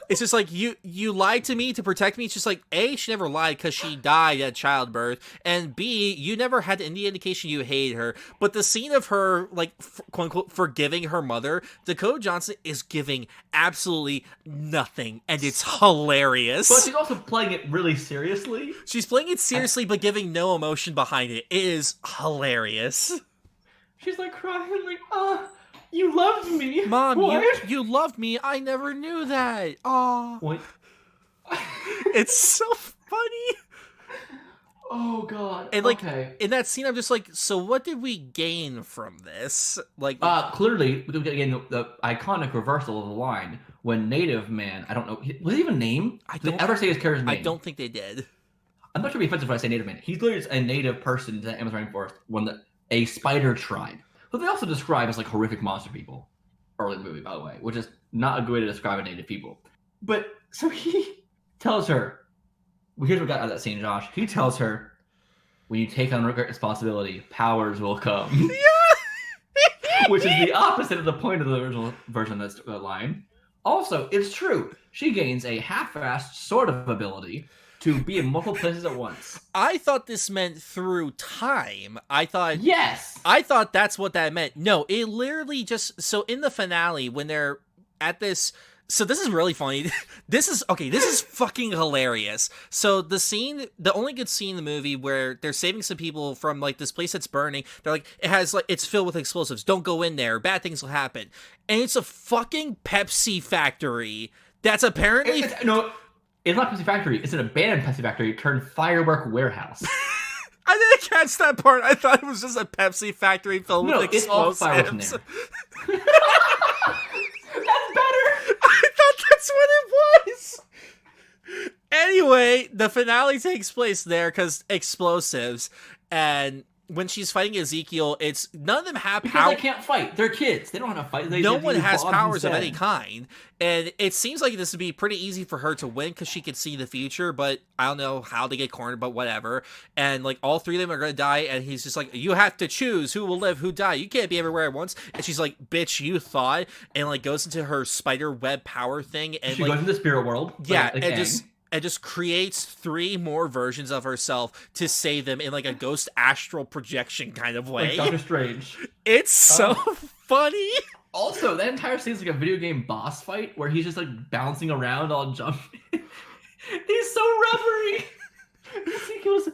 It's just like, you lied to me to protect me. It's just like, A, she never lied because she died at childbirth, and B, you never had any indication you hated her. But the scene of her, like, quote unquote, forgiving her mother, Dakota Johnson is giving absolutely nothing, and it's hilarious. But she's also playing it really seriously. She's playing it seriously, but giving no emotion behind it. It is hilarious. She's like crying, like, you loved me. Mom, you loved me. I never knew that. Aw. What? It's so funny. Oh, God. And, like, okay. In that scene, I'm just like, so what did we gain from this? Like, clearly, we get again the iconic reversal of the line when Native Man, I don't know, was he even named? Did they ever say his character's name? I don't think they did. I'm not trying to be offensive when I say Native Man. He's literally a native person in the Amazon rainforest, a spider tribe. Who they also describe as like horrific monster people. Early in the movie, by the way, which is not a good way to describe a native people. But so he tells her, well, here's what got out of that scene, Josh. He tells her, when you take on responsibility, powers will come. Yeah! Which is the opposite of the point of the original version of that line. Also, it's true. She gains a half-assed sort of ability to be in multiple places at once. I thought this meant through time. Yes! I thought that's what that meant. No, it literally just... So in the finale, when they're at this... So this is really funny. This is fucking hilarious. So the only good scene in the movie where they're saving some people from, like, this place that's burning, they're like, it's filled with explosives. Don't go in there. Bad things will happen. And it's a fucking Pepsi factory that's apparently... It's not Pepsi Factory. It's an abandoned Pepsi Factory turned firework warehouse. I didn't catch that part. I thought it was just a Pepsi factory filled with explosives. It's all fireworks in there. That's better. I thought that's what it was. Anyway, the finale takes place there because explosives, and when she's fighting Ezekiel, it's none of them have power. They can't fight. They're kids. They don't have to fight. No one has powers of any kind. And it seems like this would be pretty easy for her to win because she can see the future, but I don't know how they get cornered, but whatever. And, like, all three of them are going to die, and he's just like, you have to choose who will live, who die. You can't be everywhere at once. And she's like, bitch, you thought, and, like, goes into her spider web power thing. And she goes into the spirit world. Yeah, and just creates 3 more versions of herself to save them in, like, a ghost astral projection kind of way. Like Doctor Strange. It's so funny. Also, that entire scene is like a video game boss fight where he's just, like, bouncing around all jumping. He's so rubbery. He goes,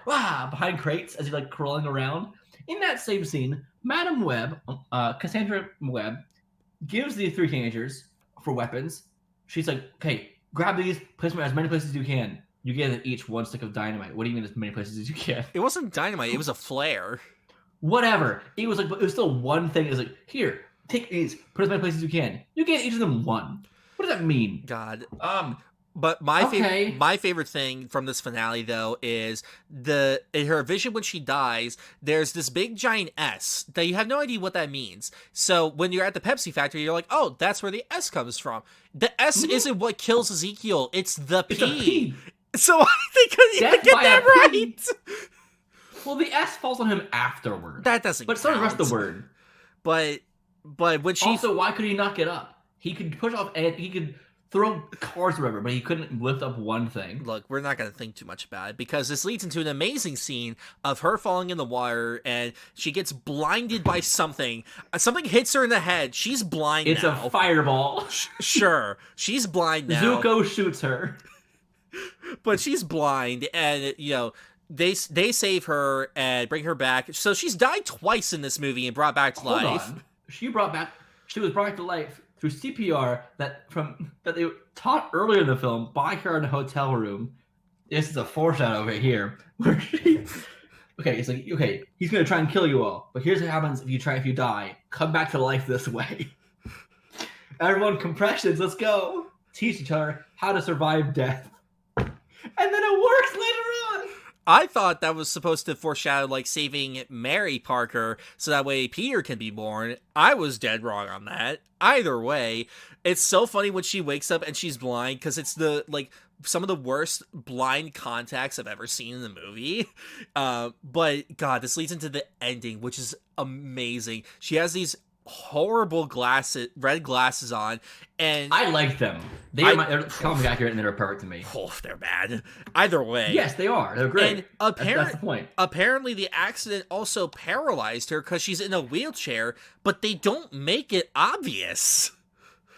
behind crates as he's, like, crawling around. In that same scene, Madame Web, Cassandra Webb, gives the 3 teenagers for weapons. She's like, okay, grab these, place them as many places as you can. You give them each 1 stick of dynamite. What do you mean as many places as you can? It wasn't dynamite. It was a flare. Whatever. It was still one thing. It was like, here, take these, put as many places as you can. You get each of them 1. What does that mean? God. But my favorite thing from this finale, though, is in her vision when she dies, there's this big giant S that you have no idea what that means. So when you're at the Pepsi factory, you're like, oh, that's where the S comes from. The S isn't what kills Ezekiel. It's the P. It's a P. So I think I didn't get that right. Well, the S falls on him afterward. That doesn't But so does the rest of the word. But when she... Also, why could he not get up? He could push off and he could throw cars wherever, but he couldn't lift up one thing. Look, we're not going to think too much about it because this leads into an amazing scene of her falling in the water and she gets blinded by something. Something hits her in the head. She's blind now. It's a fireball. Sure. She's blind now. Zuko shoots her. But she's blind and, you know, they save her and bring her back. So she's died twice in this movie and brought back to life. On. She was brought back to life through CPR that they taught earlier in the film by her in a hotel room. This is a foreshadow over here where she. Okay, it's like he's gonna try and kill you all, but here's what happens if you die. Come back to life this way. Everyone, compressions. Let's go. Teach each other how to survive death, and then it works later on. I thought that was supposed to foreshadow, like, saving Mary Parker so that way Peter can be born. I was dead wrong on that. Either way, it's so funny when she wakes up and she's blind because it's some of the worst blind contacts I've ever seen in the movie. But, God, this leads into the ending, which is amazing. She has these horrible red glasses on, and I like them. They're comic accurate and they're perfect to me. Oh, they're bad. Either way. Yes, they are. They're great. And that's the point. Apparently the accident also paralyzed her because she's in a wheelchair, but they don't make it obvious.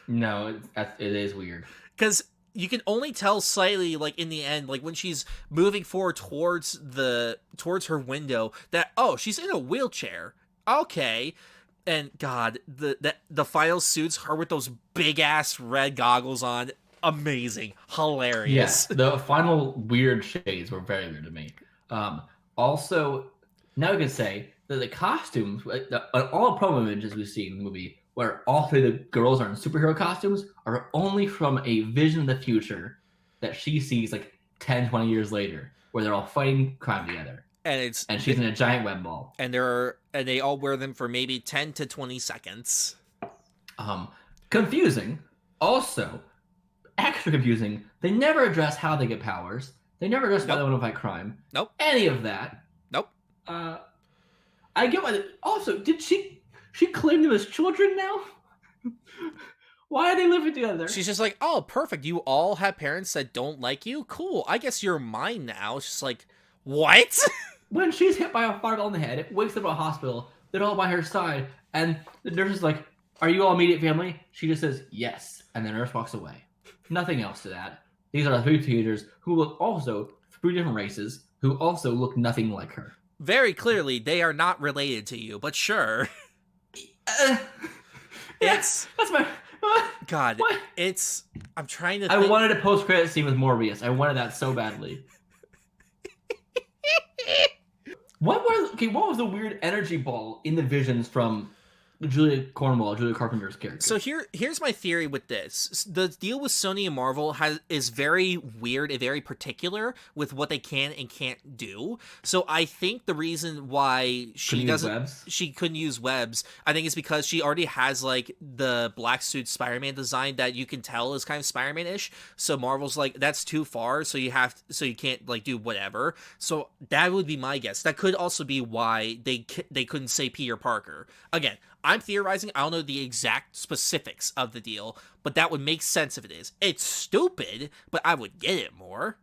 No, it is weird. Because you can only tell slightly, like, in the end, like, when she's moving forward towards her window, that, oh, she's in a wheelchair. Okay. And God, the final suits her with those big ass red goggles on. Amazing, hilarious. Yes, the final weird shades were very weird to me. Also, now we can say that the costumes, all the promo images we see in the movie, where all three of the girls are in superhero costumes, are only from a vision of the future that she sees like 10, 20 years later, where they're all fighting crime together. And she's in a giant web ball. And they all wear them for maybe 10 to 20 seconds. Confusing. Also, extra confusing. They never address how they get powers. They never address how they want to fight crime. Nope. Any of that. Nope. I get why. Also, did she claim them as children now? Why are they living together? She's just like, oh, perfect. You all have parents that don't like you? Cool. I guess you're mine now. It's just like, what? When she's hit by a fireball in the head, it wakes up at a hospital. They're all by her side. And the nurse is like, are you all immediate family? She just says, yes. And the nurse walks away. Nothing else to that. These are the three teenagers who look also three different races, who also look nothing like her. Very clearly, they are not related to you, but sure. That's my... God, what? I'm trying to I think. wanted a post-credit scene with Morbius. I wanted that so badly. What was the weird energy ball in the visions from Julia Carpenter's character? So here's my theory with this. The deal with Sony and Marvel is very weird and very particular with what they can and can't do. So I think the reason why she couldn't use webs, I think is because she already has like the black suit Spider-Man design that you can tell is kind of Spider-Man-ish. So Marvel's like, that's too far, so you can't like do whatever. So that would be my guess. That could also be why they couldn't say Peter Parker. Again, I'm theorizing. I don't know the exact specifics of the deal, but that would make sense if it is. It's stupid, but I would get it more.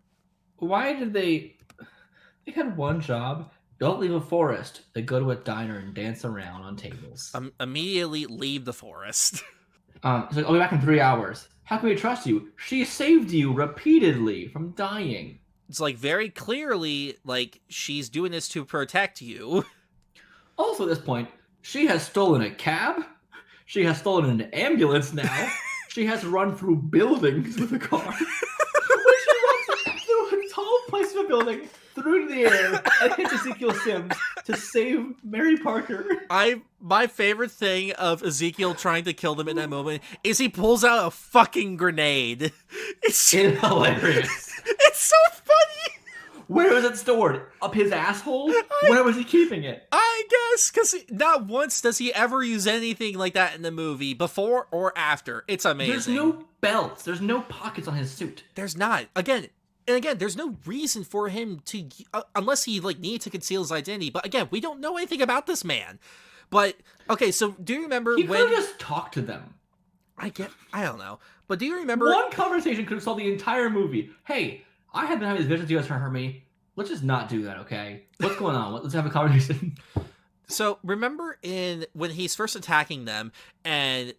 Why did they had one job. Don't leave a forest. They go to a diner and dance around on tables. Immediately leave the forest. It's like, I'll be back in 3 hours. How can we trust you? She saved you repeatedly from dying. It's like very clearly like she's doing this to protect you. Also at this point, she has stolen a cab. She has stolen an ambulance now. She has run through buildings with a car. When she runs through a tall place of a building, through the air, and hits Ezekiel Sims to save Mary Parker. My favorite thing of Ezekiel trying to kill them in that moment is he pulls out a fucking grenade. It's hilarious. It's so funny. Where was it stored? Up his asshole? Where was he keeping it? I guess, because not once does he ever use anything like that in the movie, before or after. It's amazing. There's no belts. There's no pockets on his suit. There's not. Again, And again, there's no reason for him to, unless he like needed to conceal his identity. But again, we don't know anything about this man. But okay, so do you remember He when could have just talked to them. I don't know. But do you remember One conversation could have solved the entire movie. Hey, I have been having these visions. You guys trying to hurt me. Let's just not do that, okay? What's going on? Let's have a conversation. So remember when he's first attacking them and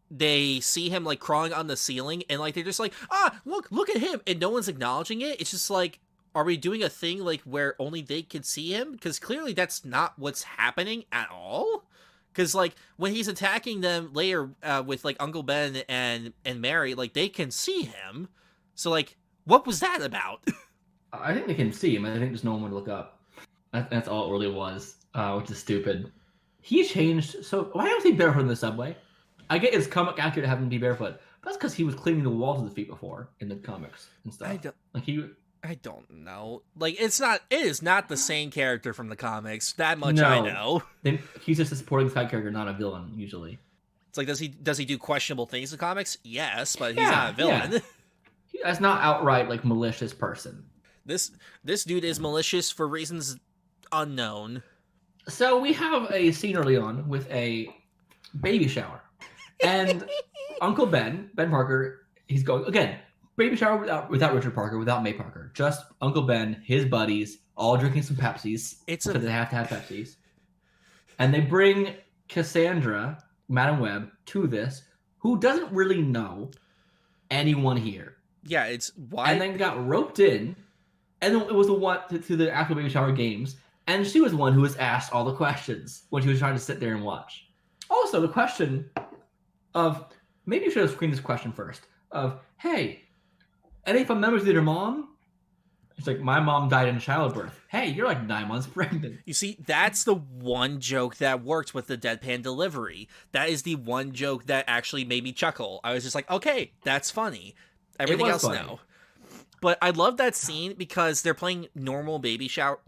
they see him like crawling on the ceiling and like they're just like, look at him, and no one's acknowledging it. It's just like, are we doing a thing like where only they can see him? Because clearly that's not what's happening at all. Because like when he's attacking them later with like Uncle Ben and Mary, like they can see him. So like, what was that about? I think they can see him. I think just no one would look up. That's all it really was, which is stupid. He changed. So why don't he barefoot in the subway? I get it's comic accurate to have him be barefoot, but that's because he was cleaning the walls of the feet before in the comics and stuff. I don't know. Like it is not the same character from the comics. That much I know. Then he's just a supporting side character, not a villain usually. It's like does he do questionable things in the comics? Yes, but he's not a villain. Yeah. That's not outright like malicious person. This dude is malicious for reasons unknown. So we have a scene early on with a baby shower. And Uncle Ben Parker, he's going, again, baby shower without Richard Parker, without May Parker. Just Uncle Ben, his buddies, all drinking some Pepsis. Because they have to have Pepsis. And they bring Cassandra, Madam Web, to this, who doesn't really know anyone here. Yeah, it's why. And then got roped in. And then it was the one to the actual baby shower games. And she was the one who was asked all the questions when she was trying to sit there and watch. Also, the question of, maybe you should have screened this question first, of, hey, any fun memories with your mom? It's like, my mom died in childbirth. Hey, you're like 9 months pregnant. You see, that's the one joke that worked with the deadpan delivery. That is the one joke that actually made me chuckle. I was just like, okay, that's funny. Everything else, funny. No. But I love that scene because they're playing doing normal baby shower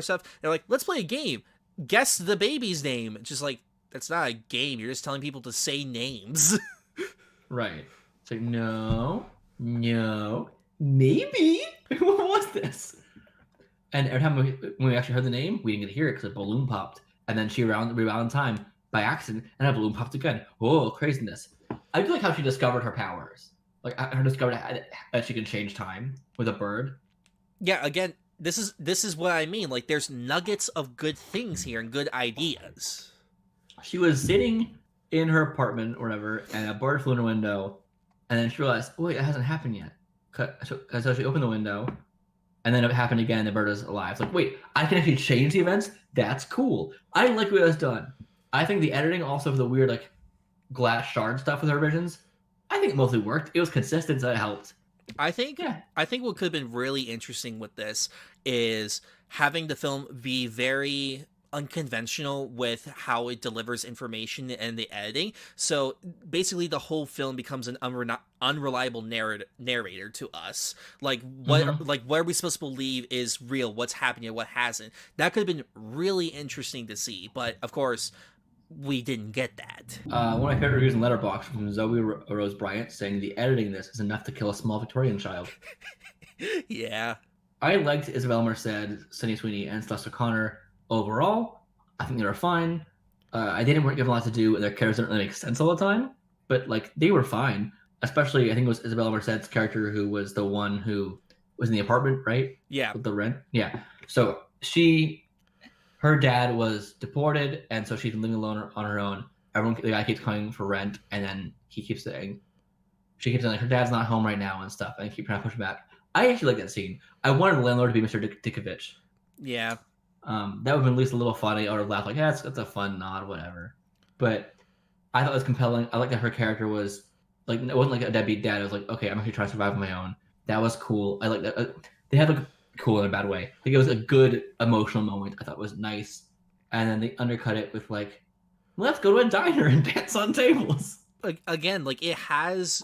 stuff. They're like, let's play a game. Guess the baby's name. It's just like, that's not a game. You're just telling people to say names. Right. It's like, no, maybe. What was this? And every time when we actually heard the name, we didn't get to hear it because a balloon popped. And then she rebounded in time by accident, and a balloon popped again. Whoa, craziness. I do like how she discovered her powers. Like, her discovered that she can change time with a bird. Yeah, again, this is what I mean. Like, there's nuggets of good things here and good ideas. She was sitting in her apartment or whatever, and a bird flew in her window, and then she realized, wait, it hasn't happened yet. So she opened the window, and then it happened again, the bird is alive. It's like, wait, I can actually change the events? That's cool. I like what it was done. I think the editing also for the weird, like, glass shard stuff with her visions, I think it mostly worked. It was consistent, so it helped. I think what could have been really interesting with this is having the film be very unconventional with how it delivers information and the editing. So basically the whole film becomes an unreliable narrator to us. Like what are we supposed to believe is real, what's happening and what hasn't. That could have been really interesting to see, but of course we didn't get that. One of my favorite reviews in Letterboxd from Zoe Rose Bryant saying the editing in this is enough to kill a small Victorian child. Yeah. I liked Isabel Merced, Sydney Sweeney, and Celeste O'Connor overall. I think they were fine. I didn't give them a lot to do, and their characters didn't really make sense all the time, but like they were fine. Especially, I think it was Isabella Merced's character who was the one who was in the apartment, right? Yeah. With the rent. Yeah. So her dad was deported, and so she's been living alone on her own. The guy keeps coming for rent, and then she keeps saying, like, her dad's not home right now and stuff, and I keep trying to push back. I actually like that scene. I wanted the landlord to be Mr. Dickovich. Yeah. That would have been at least a little funny, or laugh like, yeah, that's a fun nod, whatever. But I thought it was compelling. I like that her character was like, it wasn't like a deadbeat dad. It was like, okay, I'm actually trying to survive on my own. That was cool. I like that. They had like cool in a bad way. Like it was a good emotional moment. I thought it was nice. And then they undercut it with like, let's go to a diner and dance on tables. Like again, like it has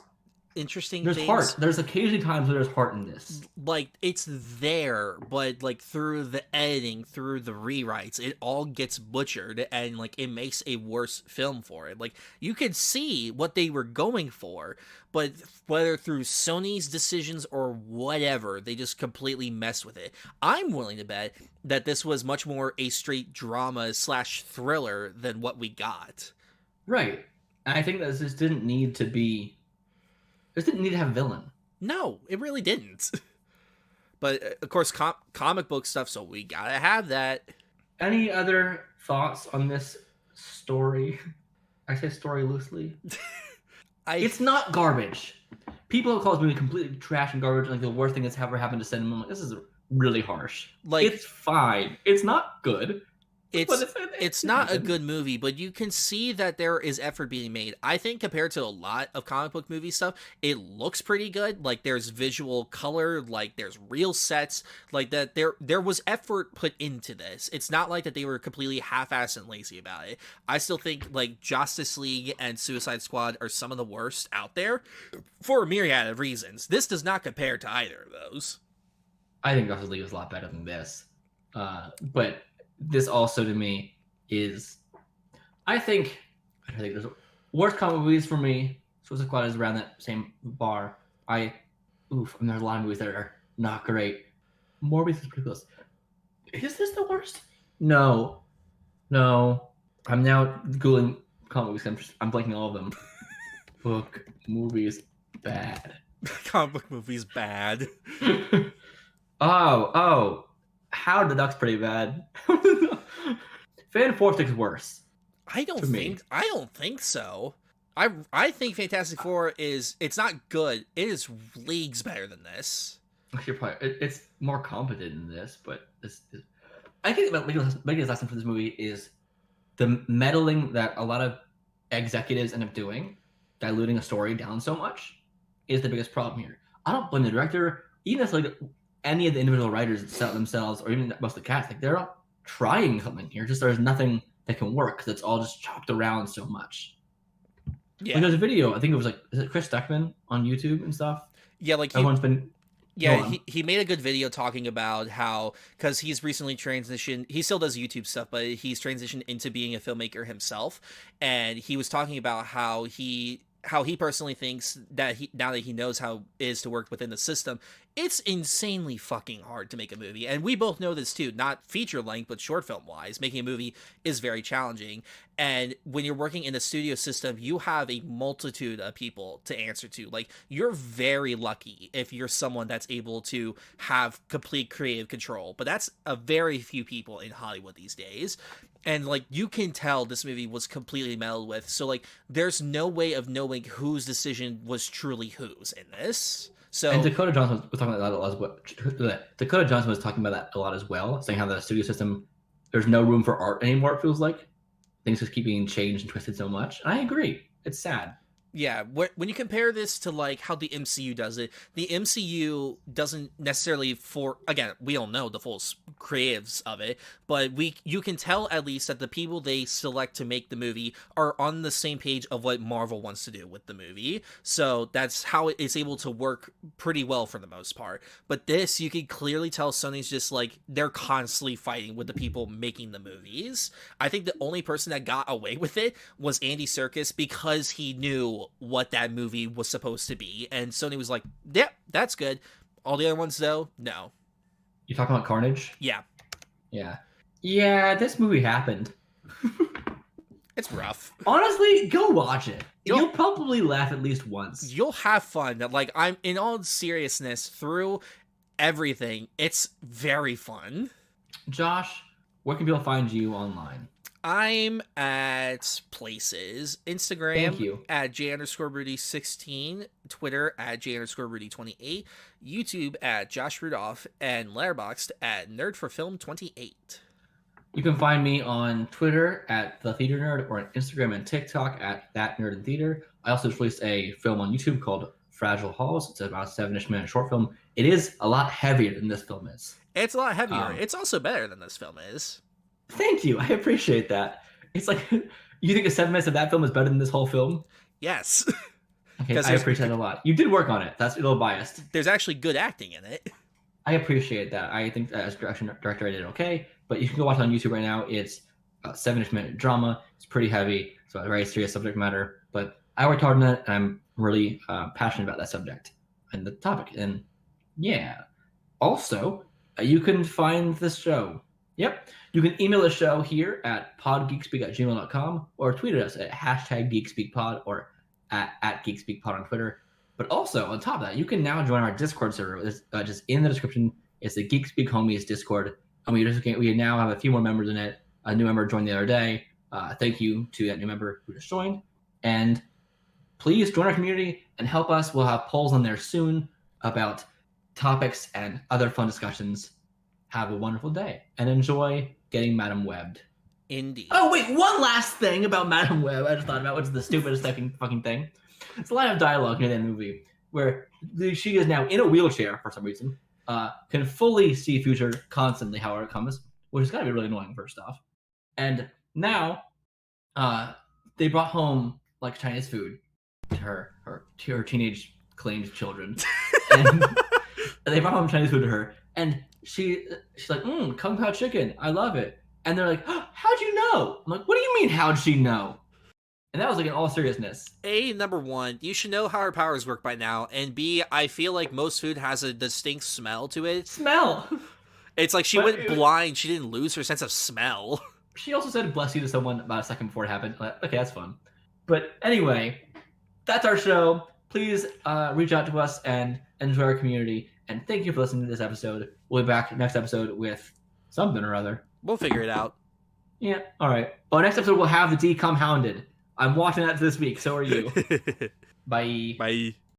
interesting There's heart. things. There's occasionally times where there's heart in this. Like, it's there, but like through the editing, through the rewrites, it all gets butchered, and like it makes a worse film for it. Like, you could see what they were going for, but whether through Sony's decisions or whatever, they just completely messed with it. I'm willing to bet that this was much more a straight drama slash thriller than what we got. Right. And I think that this didn't need to be. This didn't need to have a villain. No, it really didn't. But of course, comic book stuff, so we gotta have that. Any other thoughts on this story? I say story loosely. It's not garbage. People call this movie completely trash and garbage, like the worst thing that's ever happened to cinema. I'm like, this is really harsh. Like, it's fine. It's not good. It's not a good movie, but you can see that there is effort being made. I think compared to a lot of comic book movie stuff, it looks pretty good. Like, there's visual color, like there's real sets, like that there was effort put into this. It's not like that they were completely half-assed and lazy about it. I still think like Justice League and Suicide Squad are some of the worst out there for a myriad of reasons. This does not compare to either of those. I think Justice League is a lot better than this. But this also to me is, I think there's worst comic movies for me. Suicide Squad is around that same bar. And there's a lot of movies that are not great. Morbius is pretty close. Is this the worst? No. I'm now Googling comic movies. I'm blanking all of them. Book movies bad. Comic book movies bad. Oh. Howard the Duck's pretty bad. Fantastic's worse. I don't think so. I think Fantastic Four it's not good. It is leagues better than this. It's more competent than this, but I think the biggest lesson for this movie is the meddling that a lot of executives end up doing, diluting a story down so much, is the biggest problem here. I don't blame the director, even if like any of the individual writers themselves, or even most of the cast, like they're all trying something here. Just there's nothing that can work because it's all just chopped around so much. Yeah, like, there's a video. I think it was like, is it Chris Stuckman on YouTube and stuff? Yeah, like everyone's been. Yeah, he made a good video talking about how, because he's recently transitioned, he still does YouTube stuff, but he's transitioned into being a filmmaker himself, and he was talking about how he personally thinks that now that he knows how it is to work within the system, it's insanely fucking hard to make a movie. And we both know this too, not feature length, but short film wise. Making a movie is very challenging. And when you're working in the studio system, you have a multitude of people to answer to. Like, you're very lucky if you're someone that's able to have complete creative control. But that's a very few people in Hollywood these days. And, like, you can tell this movie was completely meddled with. So, like, there's no way of knowing whose decision was truly whose in this. So, and Dakota Johnson was talking about that a lot as well. Dakota Johnson was talking about that a lot as well, saying how the studio system, there's no room for art anymore, it feels like. Things just keep being changed and twisted so much. And I agree. It's sad. Yeah, when you compare this to like how the MCU does it, the MCU doesn't necessarily again, we don't know the full creatives of it, but you can tell at least that the people they select to make the movie are on the same page of what Marvel wants to do with the movie. So that's how it's able to work pretty well for the most part. But this, you can clearly tell Sony's just like, they're constantly fighting with the people making the movies. I think the only person that got away with it was Andy Serkis, because he knew what that movie was supposed to be, and Sony was like, "Yep, that's good." All the other ones, though, no. You talking about Carnage? Yeah. This movie happened. It's rough. Honestly, go watch it. You'll probably laugh at least once. You'll have fun. Like, I'm in all seriousness through everything. It's very fun. Josh, where can people find you online? I'm at places. Instagram Thank you. at J_Rudy16, Twitter at J_Rudy28, YouTube at Josh Rudolph, and Letterboxd at Nerd4Film28. You can find me on Twitter at The Theater Nerd, or on Instagram and TikTok at That Nerd in Theater. I also just released a film on YouTube called Fragile Halls. It's about a 7-ish minute short film. It is a lot heavier than this film is. It's a lot heavier. It's also better than this film is. Thank you. I appreciate that. It's like, you think the 7 minutes of that film is better than this whole film? Yes. Okay, because I appreciate that a lot. You did work on it. That's a little biased. there's actually good acting in it. I appreciate that. I think as director, I did okay. But you can go watch it on YouTube right now. It's a 7-minute drama. It's pretty heavy. So a very serious subject matter. But I worked hard on it, and I'm really passionate about that subject and the topic. And yeah. Also, you can find the show. Yep. You can email the show here at podgeekspeak@gmail.com or tweet at us at #GeekSpeakPod or at GeekSpeakPod on Twitter. But also, on top of that, you can now join our Discord server. It's just in the description. It's the GeekSpeak Homies Discord. And we now have a few more members in it. A new member joined the other day. Thank you to that new member who just joined. And please join our community and help us. We'll have polls on there soon about topics and other fun discussions. Have a wonderful day and enjoy getting Madam Webbed. Indeed. Oh, wait, one last thing about Madam Web I just thought about, which is the stupidest fucking thing. It's a line of dialogue in the movie where she is now in a wheelchair for some reason, can fully see future constantly, however it comes, which is gotta be really annoying first off. And now, they brought home like Chinese food to her teenage claimed children, and they brought home Chinese food to her, and she's like, Kung Pao chicken, I love it. And they're like, oh, how'd you know? I'm like, what do you mean, how'd she know? And that was like in all seriousness. Number one, you should know how her powers work by now. And B, I feel like most food has a distinct smell to it. Smell! It's like she went blind. She didn't lose her sense of smell. She also said bless you to someone about a second before it happened. Like, okay, that's fun. But anyway, that's our show. Please reach out to us and enjoy our community. And thank you for listening to this episode. We'll be back next episode with something or other. We'll figure it out. Yeah, all right. Oh, next episode we'll have the Decompounded. I'm watching that this week. So are you. Bye. Bye.